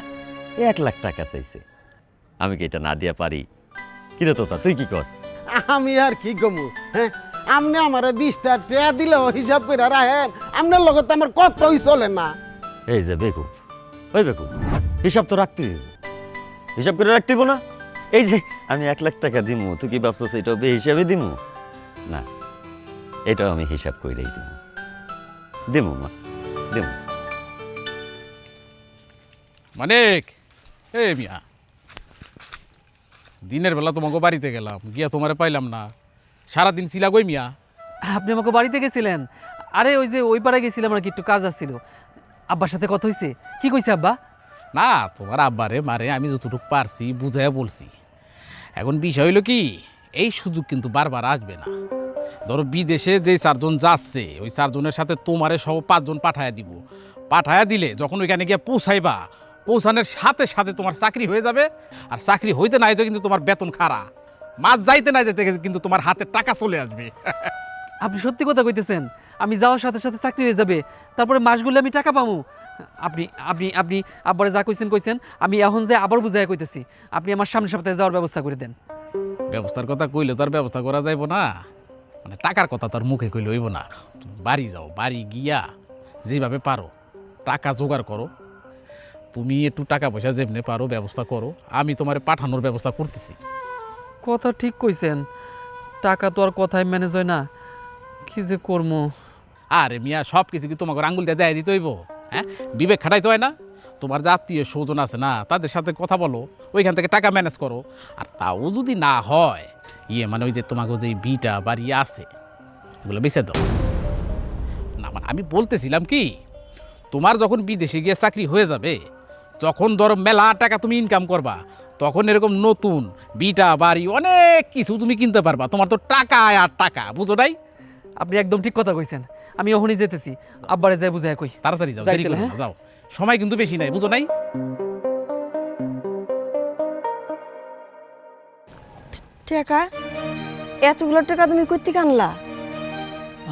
1 লাখ টাকা চাইছে। আমি কি এটা না দিয়া পারি? কিরে তোতা, তুই কি কস? আমি আর কি কমু? হ্যাঁ, আপনি আমার 20টা টাকা দিলেও হিসাব করে রাখেন, আপনার লগত তো আমার কতই চলে না। এই যে বেকুব, ওই বেকুব, হিসাব তো রাখতে হইব, হিসাব করে রাখতে হইব না? এই যে আমি 1 লাখ টাকা দিমু, তুই কি ভাবছস এটাও বে হিসাবে দিমু? না, এটাও আমি হিসাব করেই দেব। দেবো মা, দেবো। মানিক, এ মিয়া, দিনের বেলা তোমাকে বাড়িতে গেলাম, গিয়া তোমারে পাইলাম না। সারাদিন ছিলা কই মিয়া? আপনি আমাকে বাড়িতে গেছিলেন? আরে ওই যে ওই পাড়ায় গেছিলাম আর কি, একটু কাজ আসছিল। আব্বার সাথে কথা হয়েছে? কি কইছে আব্বা? না, তোমার আব্বারে মারে আমি যতটুকু পারছি বুঝাইয়া বলছি। এখন বিষয় হইল কি, এই সুযোগ কিন্তু বারবার আসবে না। ধরো বিদেশে যে 4 জন যাচ্ছে, ওই 4 জনের সাথে তোমারে সহ 5 জন পাঠায়া দিব। পাঠায়া দিলে যখন ওইখানে গিয়ে পৌঁছাইবা, পৌঁছানোর সাথে সাথে তোমার চাকরি হয়ে যাবে। আর চাকরি হইতে না হইতে কিন্তু তোমার বেতন খাড়া, মাছ যাইতে না যেতে কিন্তু তোমার হাতে টাকা চলে আসবে। আপনি সত্যি কথা কইতেছেন? আমি যাওয়ার সাথে সাথে চাকরি হয়ে যাবে, তারপরে মাসগুলো আমি টাকা পাবো? আপনি আপনি আপনি আব্বারে যা কইছেন কইছেন, আমি এখন যে আবার বুঝাইয়া কইতেছি, আপনি আমার সামনের সপ্তাহে যাওয়ার ব্যবস্থা করে দেন। ব্যবস্থার কথা কইলে তো আর ব্যবস্থা করা যাইব না, মানে টাকার কথা তো আর মুখে কইলে হইব না। তুমি বাড়ি যাও, বাড়ি গিয়া যেভাবে পারো টাকা জোগাড় করো। তুমি একটু টাকা পয়সা যেমনি পারো ব্যবস্থা করো, আমি তোমার পাঠানোর ব্যবস্থা করতেছি। কথা ঠিক কইছেন, টাকা তো আর কথায় ম্যানেজ হয় না, কি যে করবো। আরে মিয়া, সব কিছু কি তোমাকে আঙ্গুল দিয়ে দেয় দিতে হইব? হ্যাঁ, বিবেক খাটাইতে হয় না? তোমার যে আত্মীয় স্বজন আছে না, তাদের সাথে কথা বলো, ওইখান থেকে টাকা ম্যানেজ করো। আর তাও যদি না হয়, মানে ওই যে তোমাকে যে বিটা বাড়ি আছে ওগুলো বেঁচে দাও না। মানে আমি বলতেছিলাম কি, তোমার যখন বিদেশে গিয়ে চাকরি হয়ে যাবে, যখন ধরো মেলা টাকা তুমি ইনকাম করবা, তখন এরকম নতুন বিটা বাড়ি অনেক কিছু তুমি কিনতে পারবা। তোমার তো টাকা আর টাকা, বুঝো নাই? আপনি একদম ঠিক কথা কইছেন, আমি এখনই যেতেছি, আব্বারে যাই বুঝাই কই। তাড়াতাড়ি যাও, যাই দেরি তাহলে, করো না, যাও। সময় কিন্তু বেশি নাই, বুঝো নাই? টাকা? এতগুলো টাকা তুমি কই থেকে আনলা?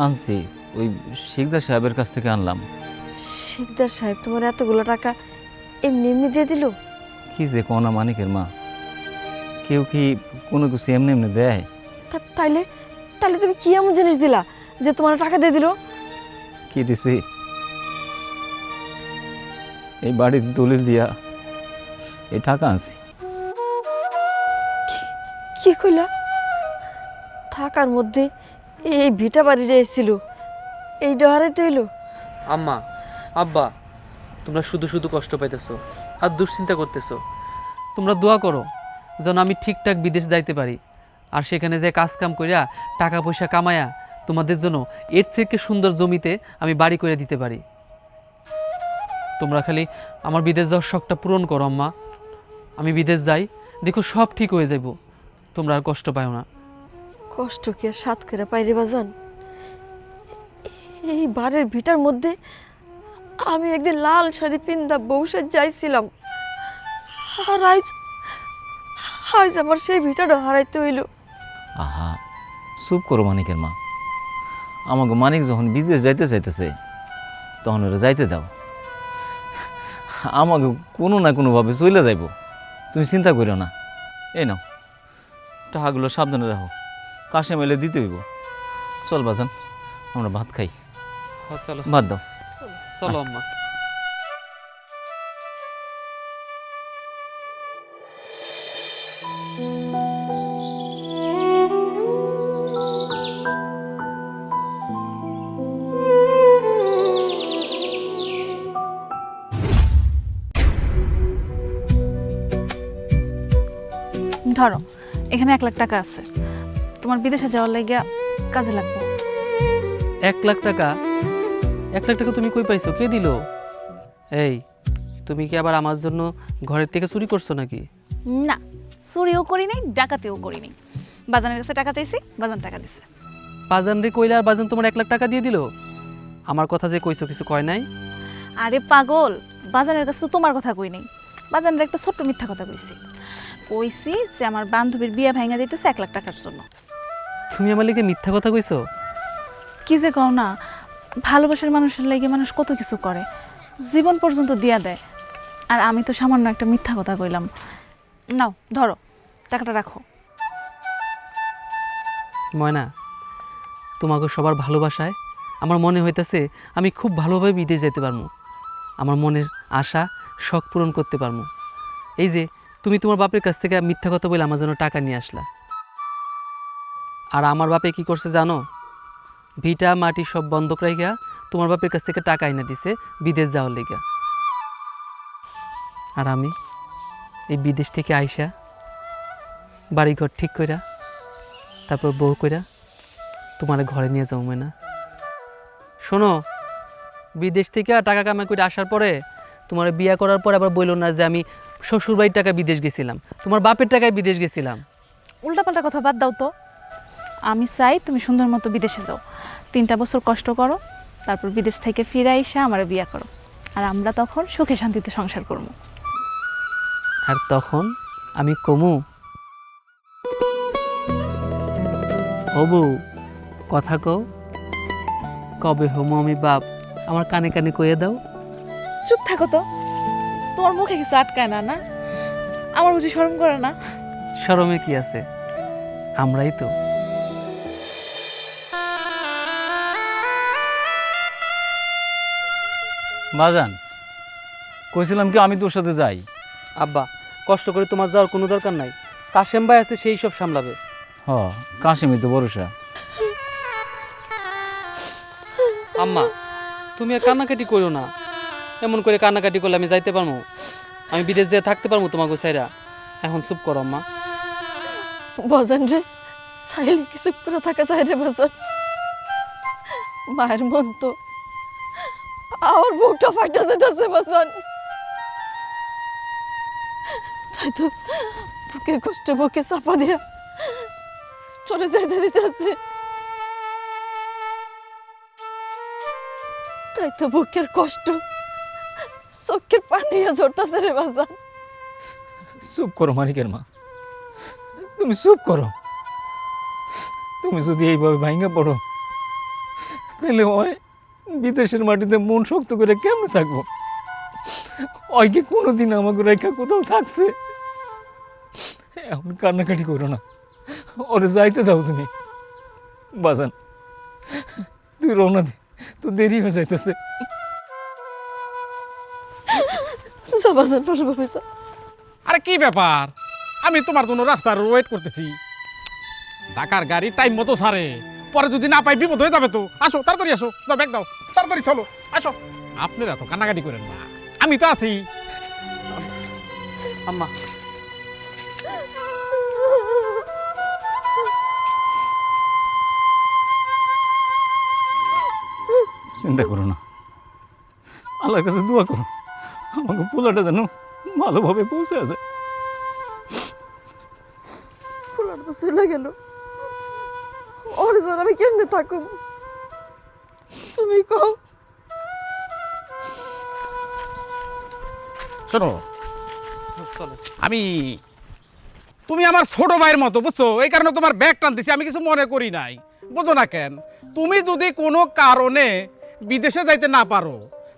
আনছি, ওই শিকদার সাহেবের কাছ থেকে আনলাম। শিকদার সাহেব তোমার এতগুলো টাকা এমনি এমনি দিয়ে দিল? কি যে কোনা মানিকের মা, কেউ কি কোনো কিছু এমনি এমনি দেয়? তাইলে তাইলে তুমি কি এমন জিনিস দিলা যে তোমার টাকা দিয়ে দিল? কি দিছি? এই বাড়ির দলিল দিয়া এই টাকা আনছি। কি কইলা? থাকার মধ্যে এই ভিটা বাড়ি এসেছিল, এই ডহারে তৈল? আম্মা, আব্বা, তোমরা শুধু শুধু কষ্ট পাইতেছো আর দুশ্চিন্তা করতেছো। তোমরা দোয়া করো যেন আমি ঠিকঠাক বিদেশ যাইতে পারি, আর সেখানে যে কাজ কাম কইরা টাকা পয়সা কামায়া তোমাদের জন্য এর থেকে সুন্দর জমিতে আমি বাড়ি করে দিতে পারি। তোমরা খালি আমার বিদেশ যাওয়ার শখটা পূরণ করো আম্মা। আমি বিদেশ যাই, দেখো সব ঠিক হয়ে যাইব, তোমরা আর কষ্ট পাও না। কষ্ট কি আর সাত করে পাইরে বাজান? এই বাড়ির ভিটার মধ্যে আমি একদিন লাল শাড়ি পিন্দা বউসে যাইছিলাম, আর আজ আজ আমার সেই ভিটাটা হারাইতে হইল। আহা, চুপ করো মানিকের মা। আমাকে মানিক যখন বিদেশ যাইতে চাইতেছে, তখন ওরা যাইতে দাও। আমাকে কোনো না কোনোভাবে চলে যাইব, তুমি চিন্তা করো না। এই নাও, টাকাগুলো সাবধানে রাখো, কাশে মেলে দিতে হইব। চল বাজান, আমরা ভাত খাই। চলো ভাত দাও। চলো আম্মা। ধরো, এখানে 1 লাখ টাকা আছে, তোমার বিদেশে যাওয়ার লাগিয়া কাজে লাগবে। 1 লাখ টাকা? 1 লাখ টাকা তুমি কই পাইছো? কে দিল? এই, তুমি কি আবার আমার জন্য ঘরের থেকে চুরি করছো নাকি? না, চুরিও করি নাই, ডাকাতিও করি নাই। বাজানের কাছে টাকা চাইছি, বাজান টাকা দিছে। বাজান রে কইলা আর বাজান তোমার 1 লাখ টাকা দিয়ে দিল? আমার কথা যে কইছো কিছু কয় নাই? আরে পাগল, বাজানের কাছে তো তোমার কথা কই নাই, বাজানের একটা ছোট্ট মিথ্যা কথা কইছি। কইছি যে আমার বান্ধবীর বিয়ে ভাঙা যাইতেছে 1 লাখ টাকার জন্য। তুমি আমার লিগে মিথ্যা কথা কইছো? কি যে কও না, ভালোবাসার মানুষের লাগে মানুষ কত কিছু করে, জীবন পর্যন্ত দিয়া দেয়, আর আমি তো সামান্য একটা মিথ্যা কথা কইলাম। নাও ধরো, টাকাটা রাখো। ময়না, তোমাকে সবার ভালোবাসায় আমার মনে হইতেছে আমি খুব ভালোভাবে বিদেশ যেতে পারবো, আমার মনের আশা শখ পূরণ করতে পারবো। এই যে তুমি তোমার বাপের কাছ থেকে মিথ্যা কথা বলে আমার জন্য টাকা নিয়ে আসলা, আর আমার বাপে কি করছে জানো? ভিটা মাটি সব বন্ধক রাইগা তোমার বাপের কাছ থেকে টাকা এনে দিছে বিদেশ যাওয়ার লেগা। আর আমি এই বিদেশ থেকে আইসা বাড়িঘর ঠিক কইরা তারপর বউ কইরা তোমার ঘরে নিয়ে যাবো না। শোনো, বিদেশ থেকে টাকা কামাই করে আসার পরে তোমার বিয়ে করার পর আবার বললো না যে আমি শ্বশুরবাড়ির টাকা বিদেশ গেছিলাম, তোমার বাপের টাকায় বিদেশ গেছিলাম। উল্টাপাল্টা কথা বাদ দাও তো। আমি চাই তুমি সুন্দর মতো বিদেশে যাও, 3টা বছর কষ্ট করো, তারপর বিদেশ থেকে ফিরে এসে আমার বিয়ে করো, আর আমরা তখন সুখে শান্তিতে সংসার করবো। আর তখন আমি কমু, হবু কথা কও, কবে হমু আমি বাপ, আমার কানে কানে কয়ে দাও। চুপ থাকো তো, তোমার মুখে কিছু আটকায় না? না আমার বুঝি শরম করে না? শরমে কি আছে, আমরাই তো। বাজান, কইছিলাম কি আমি তোর সাথে যাই। আব্বা, কষ্ট করে তোমার যাওয়ার কোনো দরকার নাই, কাশেম ভাই আছে, সেই সব সামলাবে। হ, কাশিমই তো ভরসা। আম্মা, তুমি আর কান্নাকাটি করো না, এমন করে কান্নাকাটি করলে আমি যাইতে পারবো? আমি বিদেশ যেয়ে থাকতে পারবো তোমাকে সাইরা? এখন চুপ করো আম্মা। বাজান রে, চাইলে কিছু করে থাকা যায় রে বাজান। মায়ের মন তো আমার বুকটা ফাটা যেতেছে বাজান। তাই তো বুকের কষ্ট বুকে চাপা দিয়া চলে যেতে দিতেছে। তাই তো বুকের কষ্ট চোখের পানি ঝরতেছে রে বাজান। চুপ করো মানিকের মা, তুমি চুপ করো। তুমি যদি এইভাবে ভাঙা পড়ো তাহলে ওই বিদেশের মাটিতে মন শক্ত করে কেমনে থাকবো? ওই কি কোনোদিন আমাকে রেখা কোথাও থাকছে? এখন কান্নাকাটি করো না, ওরে যাইতে দাও তুমি। বাজান, তুই রওনা দে, তো দেরি হয়ে যাইতেছে। যা বাজান, ভালোভাবে যা। আরে কি ব্যাপার, আমি তোমার জন্য রাস্তার ওয়েট করতেছি। ঢাকার গাড়ি টাইম মতো ছাড়ে, পরে যদি না পাই বিপদ হয়ে যাবে তো। আসো তাড়াতাড়ি, আসো, দাও ব্যাগ দাও, তাড়াতাড়ি চলো, আসো। আপনারা তো কান্নাকাটি করেন না, আমি তো আছি। আম্মা, চিন্তা করো না, আল্লাহর কাছে দোয়া করো আমাকে পোলাটা যেন ভালোভাবে পৌঁছে আছে। ফুলার তো চলে গেল, ওর জন্য আমি কেমনে থাকুম তুমি কও? শোনো, চলো। আমি, তুমি আমার ছোট ভাইয়ের মতো, বুঝছো? এই কারণে তোমার ব্যাগ টানতেছি, আমি কিছু মনে করি নাই, বুঝো না কেন? তুমি যদি কোনো কারণে বিদেশে যাইতে না পারো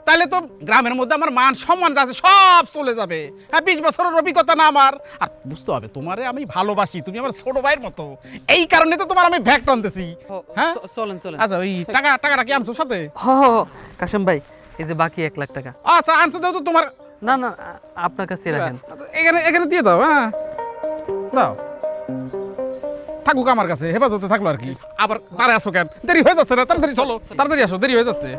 তাহলে তো গ্রামের মধ্যে আমার মান সম্মান আছে সব চলে যাবে। হ্যাঁ, 20 বছরের অভিজ্ঞতা না আমার। আর বুঝতে হবে, তোমারে আমি ভালোবাসি, তুমি আমার ছোট ভাইয়ের মতো, এই কারণে তো তোমার আমি ব্যাগ টানতেছি। হ্যাঁ, চলেন চলেন। আচ্ছা, ওই টাকাটা কি আনছো সাথে? কাশেম ভাই, এই যে বাকি 1 লাখ টাকা। আচ্ছা, আনছো, দাও তো তোমার। না না, আপনার কাছে রাখেন। এখানে দিয়ে দাও। হ্যাঁ, দাও, থাকুক আমার কাছে, হেফাজতে থাকলো আর কি। আবার তারে আসো কেন? দেরি হয়ে যাচ্ছে না, তাড়াতাড়ি চলো, তাড়াতাড়ি আসো, দেরি হয়ে যাচ্ছে।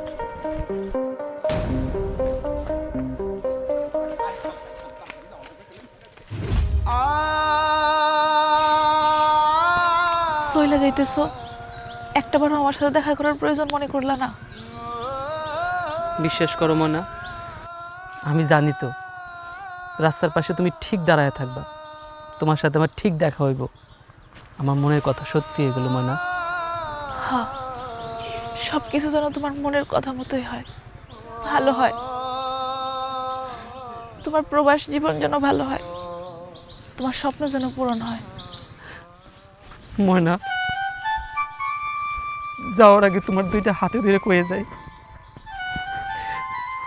চইলা যাইতেছো, একটাবারও আমার সাথে দেখা করার প্রয়োজন মনে করলা না? বিশ্বাস করো ময়না, আমি জানি তো রাস্তার পাশে তুমি ঠিক দাঁড়ায় থাকবা, তোমার সাথে আমার ঠিক দেখা হইব। আমার মনের কথা সত্যি এগুলো ময়না। হ্যাঁ, সব কিছু যেন তোমার মনের কথা মতোই হয়, ভালো হয়। তোমার প্রবাস জীবন যেন ভালো হয়, তোমার স্বপ্ন যেন পূরণ হয়। ময়না, যাওয়ার আগে তোমার 2টা হাতে ধরে কয়ে যায়,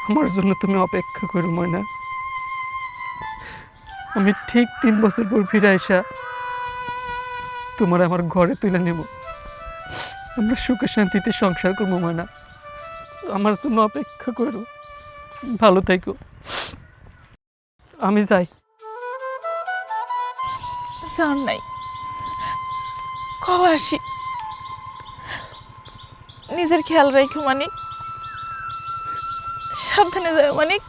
আমার জন্য তুমি অপেক্ষা করো ময়না। আমি ঠিক 3 বছর পর ফিরে আসা তোমার আমার ঘরে তুলে নেব, আমরা সুখে শান্তিতে সংসার করবো ময়না। আমার জন্য অপেক্ষা করো, ভালো থাকো। আমি যাই। যাওয়ার নাই, কবে আসি? নিজের খেয়াল রাখো মানিক, সাবধানে যাও মানিক।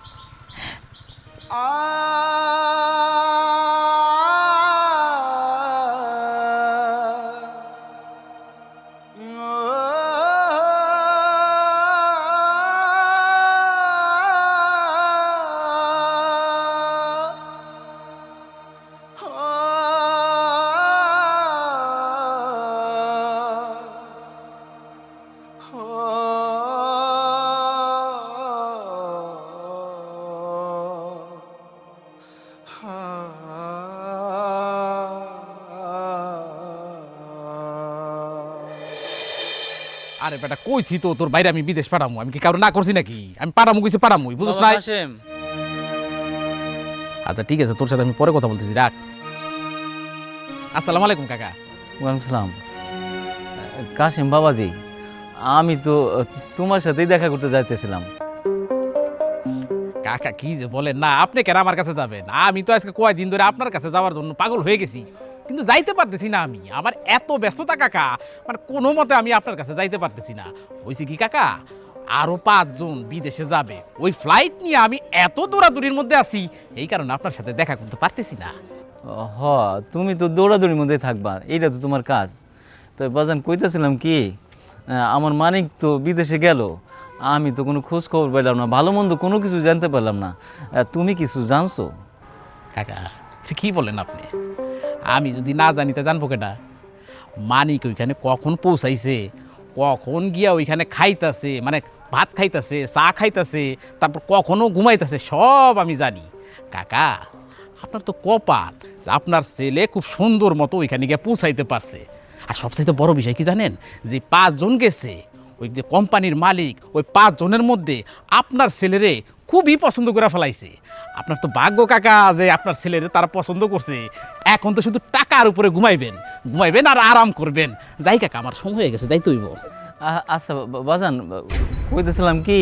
আরে বেটা কইছি তো তোর বাইরে আমি বিদেশ পাঠামু, আমি কি কারো না করছি নাকি? আমি পাঠামু কইছি পাঠামুই, বুঝছ না? কাশেম, আচ্ছা ঠিক আছে, তোর সাথে আমি পরে কথা বলতেছি, রাখ। আসসালামু আলাইকুম কাকা। ওয়ালাইকুম সালাম। কাশেম বাবাজি, আমি তো তোমার সাথেই দেখা করতে যাইতেছিলাম। কাকা কি যে বলেন না, আপনি কেন আমার কাছে যাবেন? আমি তো আজকে কয়দিন ধরে আপনার কাছে যাওয়ার জন্য পাগল হয়ে গেছি, কিন্তু যাইতে পারতেছি না। আমি আমার এত ব্যস্ততা কাকা, মানে কোনো মতে আমি আপনার কাছে যাইতে পারতেছি না। হয়েছে কি কাকা, আরো 5 জন বিদেশে যাবে, ওই ফ্লাইট নিয়ে আমি এত দৌড়াদৌড়ির মধ্যে আছি, এই কারণে আপনার সাথে দেখা করতে পারতেছি না। হ, তুমি তো দৌড়াদৌড়ির মধ্যে থাকবা, এইটা তো তোমার কাজ। তো বাজান কইতেছিলাম কি, আমার মানিক তো বিদেশে গেল, আমি তো কোনো খোঁজ খবর পেলাম না, ভালো মন্দ কোনো কিছু জানতে পারলাম না। তুমি কিছু জানছো? কাকা কি বলেন আপনি? আমি যদি না জানি তা জানবো কেটা? মানিক ওইখানে কখন পৌঁছাইছে, কখন গিয়া ওইখানে খাইতাছে, মানে ভাত খাইতাছে, চা খাইতাছে, তারপর কখনো ঘুমাইতেছে, সব আমি জানি। কাকা আপনার তো কপাল যে আপনার ছেলে খুব সুন্দর মতো ওইখানে গিয়ে পৌঁছাইতে পারছে। আর সবচাইতে বড় বিষয় কি জানেন, যে 5 জন গেছে, ওই যে কোম্পানির মালিক ওই 5 জনের মধ্যে আপনার ছেলেরে খুবই পছন্দ করে ফেলাইছে। আপনার তো ভাগ্য কাকা যে আপনার ছেলেরে তারা পছন্দ করছে। এখন তো শুধু টাকার উপরে ঘুমাইবেন, ঘুমাইবেন আর আরাম করবেন। যাই কাকা, আমার সময় হয়ে গেছে, যাই তৈব। আচ্ছা বাজান, কইতেছিলাম কি,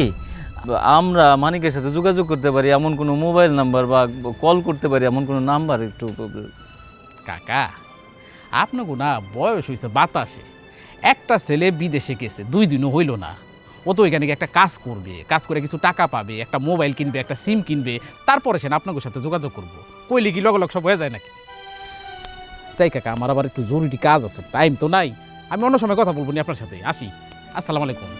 আমরা মানিকের সাথে যোগাযোগ করতে পারি এমন কোনো মোবাইল নাম্বার বা কল করতে পারি এমন কোনো নাম্বার একটু? কাকা আপনাকে না বয়স হয়েছে বাতাসে, একটা ছেলে বিদেশে গেছে 2 দিনও হইল না, ও তো এখানে গিয়ে একটা কাজ করবে, কাজ করে কিছু টাকা পাবে, একটা মোবাইল কিনবে, একটা সিম কিনবে, তারপরে সে আপনাদের সাথে যোগাযোগ করবো। কইলে কি লগ লগ সব হয়ে যায় নাকি? তাই কাকা, আমার আবার একটু জরুরি কাজ আছে, টাইম তো নাই, আমি অন্য সময় কথা বলবো নি আপনার সাথে। আসি, আসসালামু আলাইকুম।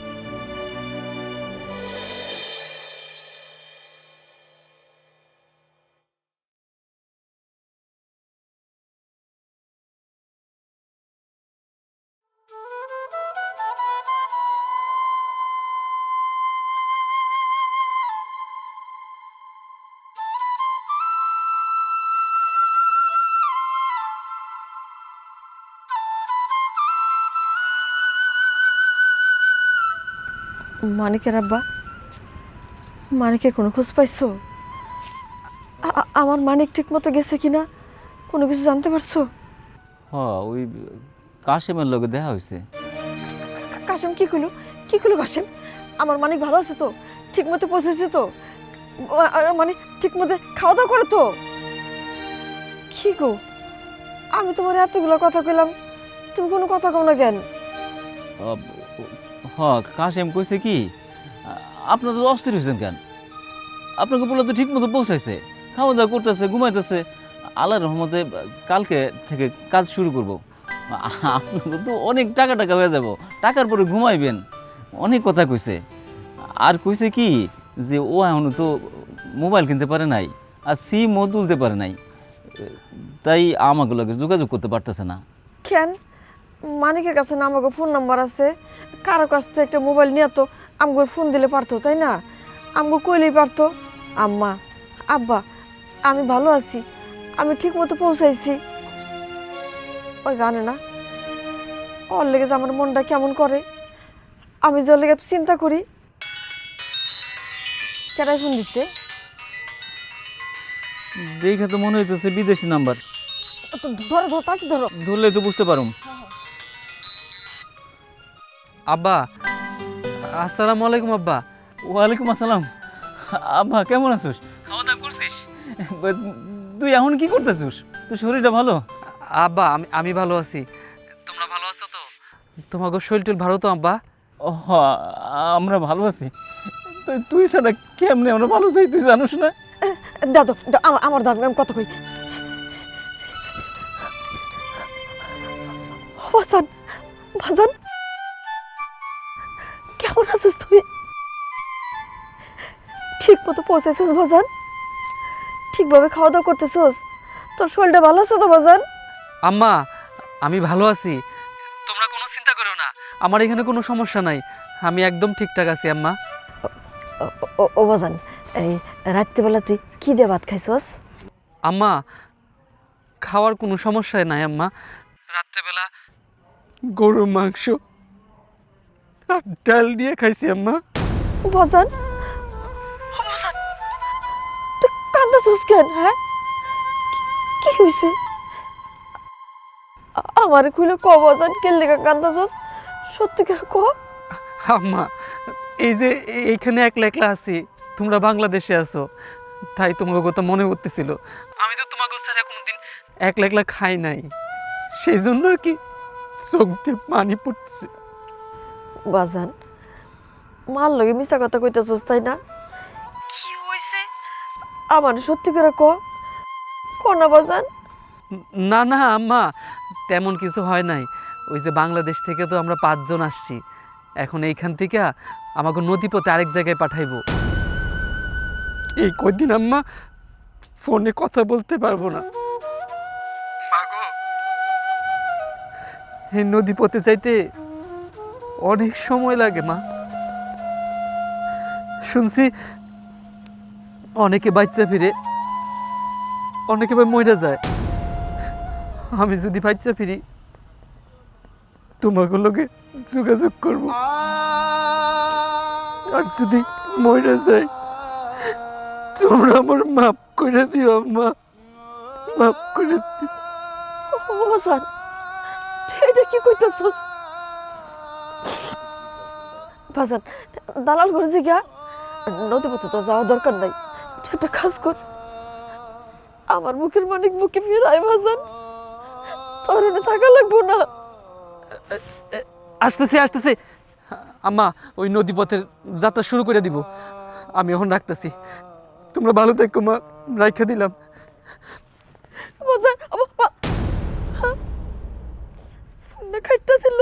মানিকের আব্বা, মানিকের কোনো খোঁজ পাইছো? আমার মানিক ঠিক মতো গেছে কিনা কোনো কিছু জানতে পারছো? হ, ওই কাশেমের লগে দেখা হয়েছে। কাশেম কি কইলো? কি কইলো কাশেম? আমার মানিক ভালো আছে তো? ঠিক মতো পৌঁছেছে তো? মানে ঠিক মতো খাওয়া দাওয়া করে তো? কি গো, আমি তোমার এতগুলো কথা কইলাম, তুমি কোনো কথা কও না কেন? হ, কাশেম কইছে কি, আপনার তো অস্থির হয়েছেন কেন? আপনাকে বলে তো ঠিক মতো পৌঁছাইছে, খাওয়া দাওয়া করতেছে, ঘুমাইতেছে। আল্লাহর রহমতে কালকে থেকে কাজ শুরু করব। আপনাকে তো অনেক টাকা টাকা হয়ে যাব, টাকার পরে ঘুমাইবেন, অনেক কথা কইছে। আর কইছে কি যে ও এখনো তো মোবাইল কিনতে পারে নাই, আর সিমও তুলতে পারে নাই, তাই আমাকে লগে যোগাযোগ করতে পারতেছে না। কেন? মানিকের কাছে না আমাকে ফোন নাম্বার আছে, কারো কাছ থেকে একটা মোবাইল নিয়ে তো আমাকে ফোন দিলে পারতো, তাই না? আমাকে কইলেই পারতো, আম্মা আব্বা আমি ভালো আছি, আমি ঠিক মতো পৌঁছাইছি। ও জানে না ওর লেগে যে আমার মনটা কেমন করে, আমি যে ওর লেগে এত চিন্তা করি। কেটাই ফোন দিচ্ছে? দেখে তো মনে হইতেছে বিদেশি নাম্বার। ধরো ধরো, তাকে ধরো। ধরলে তো বুঝতে পারুম। আব্বা, আসসালামু আলাইকুম আব্বা। ওয়ালাইকুম আসসালাম। আব্বা কেমন আছিস? খাওয়া দাওয়া করছিস? তুই এখন কি করতেছিস? তোর শরীরটা ভালো? আব্বা আমি ভালো আছি, তোমরা ভালো আছো তো? তোমাকে শরীর টরীর ভালো তো আব্বা? হ আমরা ভালো আছি। তুই ছাড়া কেমনে আমরা ভালো থাকি তুই জানোস না? দাও তো দাও, আমার দাও, আমি কথা কই। বাজান, বাজান, কেমন আছিস তুই? ঠিক মতো পৌঁছেছিস বাজান? ঠিকভাবে খাওয়া দাওয়া করতেছিস? তোর শরীরটা ভালো আছে তো বাজান? আম্মা, আমি ভালো আছি, তোমরা কোনো চিন্তা করো না, আমার এখানে কোনো সমস্যা নাই, আমি একদম ঠিকঠাক আছি আম্মা। ও বাজান, এই রাত্রিবেলা তুই কি দিয়ে ভাত খাইছস? আম্মা, খাওয়ার কোনো সমস্যাই নাই আম্মা, রাত্রেবেলা গরুর মাংস আর ডাল দিয়ে খাইছি আম্মা। বাজান, ও বাজান, তুই কান্দাছিস কেন? হ্যাঁ, কি হয়েছে? আমার খুলে ক বাজান, কে লেখা কান্দাছিস? সত্যি করে ক। আম্মা, এই যে এইখানে একলা একলা আছি, তোমরা বাংলাদেশে আছো, তাই তোমাকে কথা মনে করতেছিল, আমি তো তোমাকে ছাড়া কোনোদিন একলা একলা খাই নাই, সেই জন্য আর কি চোখ দিয়ে পানি পড়তেছে। বাজান, মার লগে মিশা কথা কইতেছিস তাই না? কি হয়েছে আমার সত্যি করে ক, ক না বাজান। না না আম্মা, তেমন কিছু হয় নাই, ওই যে বাংলাদেশ থেকে তো আমরা 5 জন আসছি, এখন এইখান থেকে আমাকে নদীপথে আরেক জায়গায় পাঠাইবো, এই কয়দিন আম্মা ফোনে কথা বলতে পারবো না। মাগো, এই নদীপথে যাইতে অনেক সময় লাগে মা, শুনছি অনেকে বাচ্চা ফিরে, অনেকে ভাই মরে যায়, আমি যদি বাচ্চা ফিরি তোমাকে লোকে যোগাযোগ করব, আর যদি মরে যায় তোমরা আমার মাফ করে দিও আম্মা, মাফ করে দিও। ও বাজান, এটা কি কইতেছিস? বাজান, দালাল করেছি গা, নদী পথে তো যাওয়া দরকার নাই, তুই একটা কাজ কর, আমার মুখের মানিক মুখে ফিরাই বাজান, তোর এনে থাকা লাগবো না। আসতেছে আসতেছে আম্মা, ওই নদীপথের যাত্রা শুরু করে দিব, আমি এখন রাখতেছি, তোমরা ভালো থেকো মা, রাইখা দিলাম। বাজান, ফোনটা খাইটা ছিল।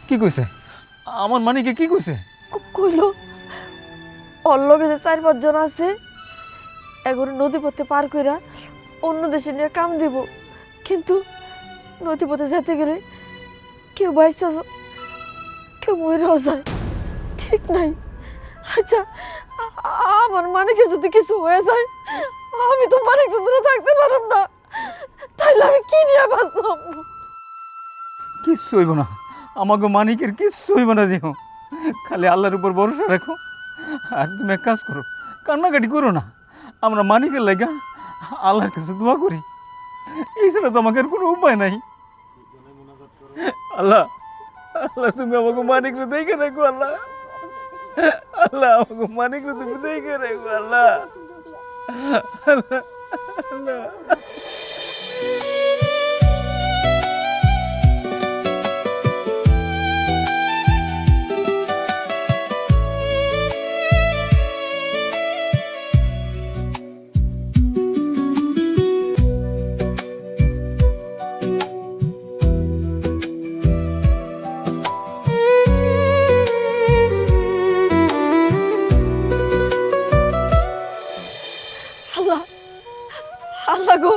কি কইছে? আমার মানিকে কি কইছে? কইল ওর লগে যে 4-5 জন আছে, এগুলো নদী পথে পার কইরা অন্য দেশে নিয়ে কাম দিব, কিন্তু নদী পথে যেতে গেলে কেউ বাইসা কেউ মরেও যায়, ঠিক নাই। আচ্ছা, আমার মানিকের যদি কিছু হয়ে যায়, আমি তো মানিক ছাড়া থাকতে পারব না, তাইলে আমি কি নিয়ে বাঁচব? কিচ্ছু হইব না, আমাকে মানিকের কিচ্ছু হইব না, দেখো খালি আল্লাহর উপর ভরসা রাখো, আর তুমি এক কাজ করো, কান্নাকাটি করো না, আমরা মানিকের লাগা আল্লাহর কাছে দোয়া করি, এই ছাড়া তো আমাকে আর কোনো উপায় নাই। আল্লাহ, আল্লাহ তুমি আমাকে মানিকরে দেখে রাখো, আল্লাহ, আল্লাহ আমাকে মানিকরে তুমি দেখে রাখো, আল্লাহ, আল্লাহ, আল্লাহ। আল্লাহ, আল্লাহ গো,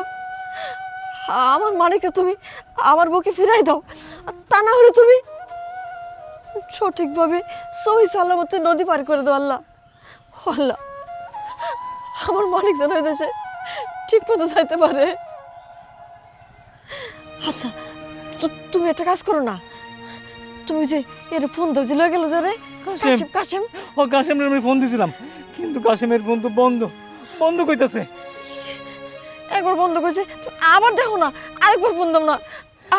আমার মানিককে তুমি আমার বুকে ফিরাই দাও, আর তা না হলে তুমি সঠিকভাবে সহি সালামতে নদী পার করে দাও। আল্লাহ, ও আল্লাহ, আমার মানিক যেন এই দেশে ঠিক মতো যাইতে পারে। আচ্ছা, তুমি একটা কাজ করো না, তুমি যে এর ফোন দাও যে লয়ে গেল যে রে কাশেম, কাশেম, ও কাশেমের আমি ফোন দিছিলাম, কিন্তু কাশেমের ফোন তো বন্ধ বন্ধ কইতাছে। একবার বন্ধ করেছে, আবার দেখো না, আরেকবার ফোন দাও না,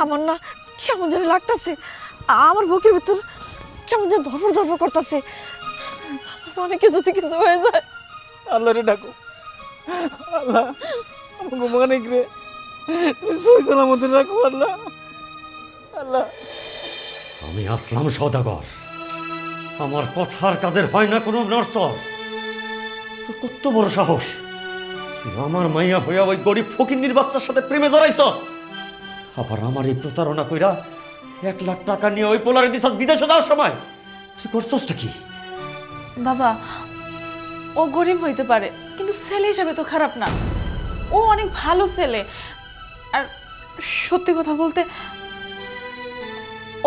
আমার না কেমন যেন লাগতেছে, আমার বুকের ভিতর কেমন যেন ধরপড় ধরপড় করতেছে, মানে কিছু কিছু হয়ে যায়। আল্লাহ রে ডাকো, আল্লাহ আমাকে মানিক রে তুই সই সালামতে রাখো আল্লাহ। আল্লাহ আমি আসলাম সওদাগর, আমার কথার কাজের হয় না কোনো নড়চড়। তোর কত বড় সাহস, তুই আমার মাইয়া হইয়া ওই গরিব ফকিন্নির বাচ্চার সাথে প্রেমে জড়াইছস, আবার আমার এই প্রতারণা কইরা 1 লাখ টাকা নিয়ে ওই পোলারে দিছস বিদেশে যাওয়ার সময়। তুই করছসটা কি? বাবা, ও গরিব হইতে পারে কিন্তু ছেলে হিসাবে তো খারাপ না। ও অনেক ভালো ছেলে। আর সত্যি কথা বলতে,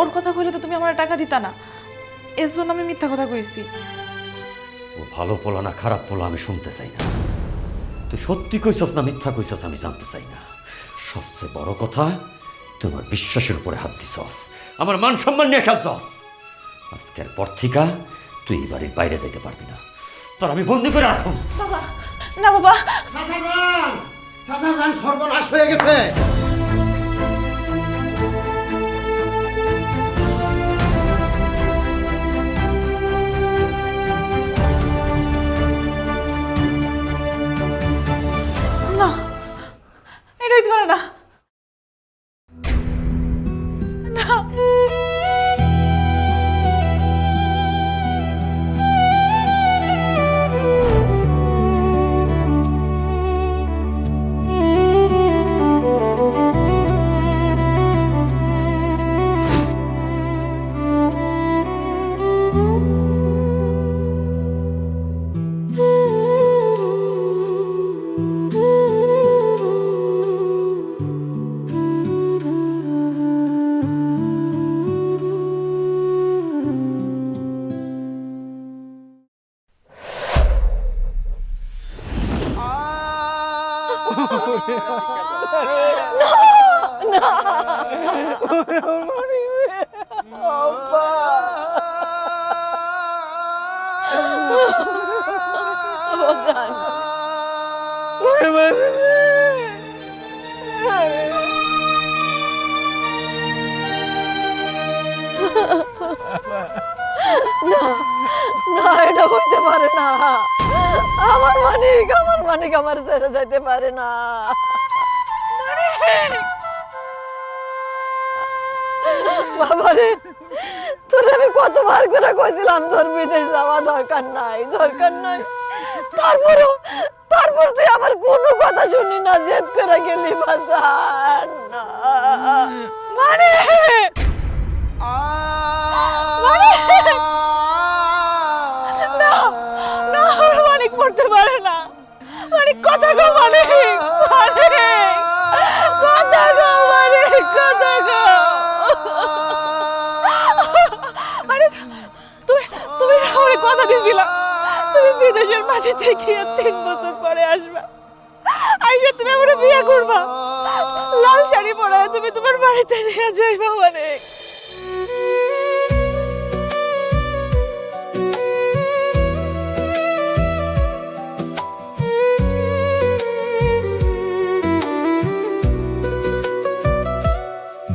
ওর কথা কইলে তো তুমি আমার টাকা দিতা না, এর জন্য আমি মিথ্যা কথা কইছি। ও ভালো পোলা না খারাপ পোলা আমি শুনতে চাই না। তুই সত্যি কইছস না মিথ্যা কইছস আমি জানতে চাই না। সবচেয়ে বড় কথা, তুই আমার বিশ্বাসের উপরে হাত দিছস, আমার মান সম্মান নিয়ে খেলছস। আজকের পর থেকে তুই এই বাড়ির বাইরে যাইতে পারবি না, তোর আমি বন্দি করে রাখুন। বাবা, না বাবা। চাচা যান, সর্বনাশ হয়ে গেছে। না, এটা হইতে পারে না। না, না, এটা হইতে পারে না। আমার মানিক আমার ছেড়ে যাইতে পারে না। বাবারে, তোর আমি কতবার করে কইছিলাম তোর বিদেশ যাওয়া দরকার নাই। তারপর তুই আমার কোনো কথা শুনি না, জেদ করে গেলি বাজার না। মানে মানিক পড়তে পারে না। মানিক কথা গো, মানিক কথা গো, মানিক কথা গো। মানিক, তুমি আমাকে কথা দিয়েছিলা তুমি বিদেশের মাটি থেকে 3 বছর পরে আসবা, আইসা তুমি আমার বিয়ে করবা, লাল শাড়ি পরায় তুমি তোমার বাড়িতে নিয়ে যাইবা। মানিক,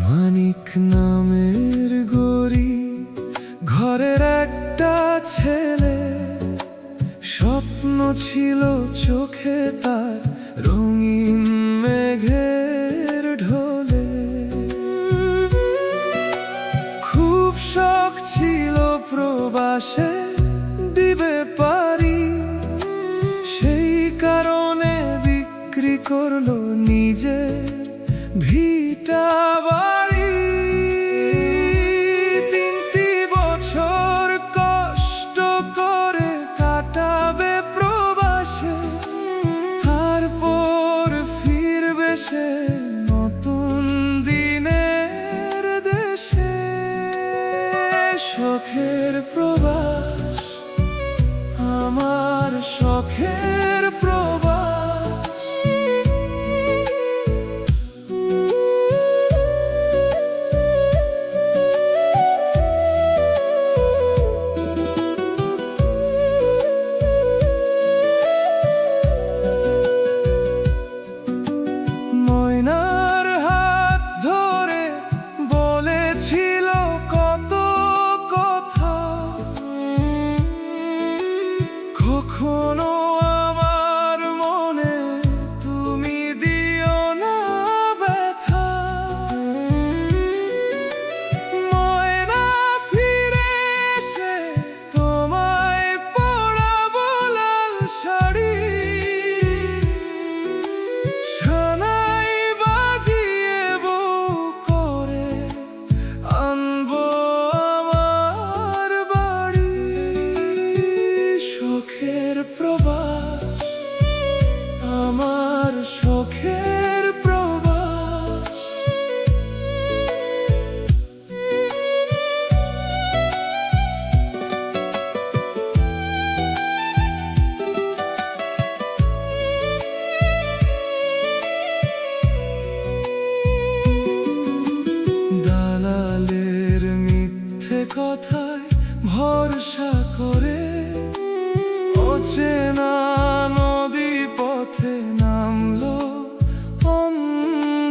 মানিক নামের গরি ঘরের একটা ছেলে, স্বপ্ন ছিল চোখে তার রঙিন মেঘের ঢোলে। খুব শখ ছিল প্রবাসে দিবে পারি, সেই কারণে বিক্রি করলো নিজের ভিটা বাড়ি। 3টি বছর কষ্ট করে কাটাবে প্রবাসে, তারপর ফিরবে সে নতুন দিনের দেশে। শখের প্রবাস, আমার শখের প্রবাস।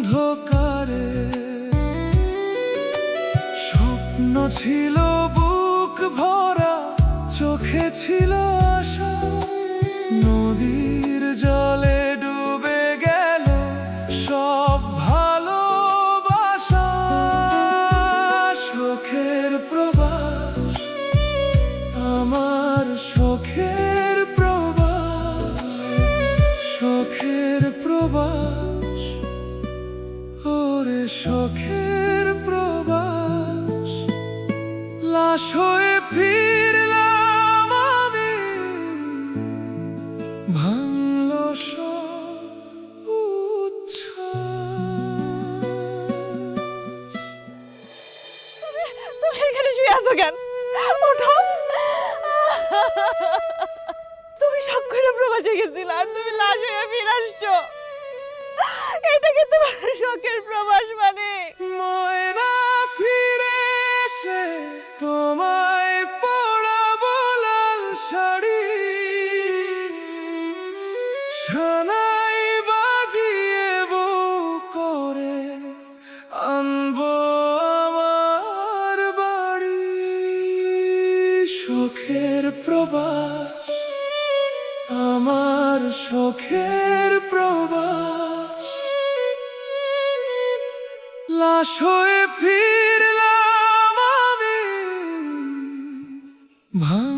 অন্ধকারে স্বপ্ন ছিল বুক ভরা, চোখে ছিল আশা, নদীর জলে ডুবে গেল সব ভালোবাসা। শোকের প্রবাস, আমার শোকের প্রবাস, শোকের প্রবাস, ওরে শোকের প্রবাস। লাশ হয়ে ফিরলাম আমি, ভাঙল সব উচ্ছ্বাস। তুমি এখানে শুয়ে আছো কেন? ওঠো। তুমি সব করে প্রবাসে গেছিলে আর তুমি লাশ হয়ে ফিরে আসছো। এটা কি তোমার শোকের প্রবাস মানে? ময়না ফিরে এসে তোমায় পরাবো লাল শাড়ি, সানাই বাজিয়ে বউ করে আনবো আমার বাড়ি। শোকের প্রবাস, আমার শোকের প্রবাস। লাশ হয়ে ফিরলাম আমি, ভাঙ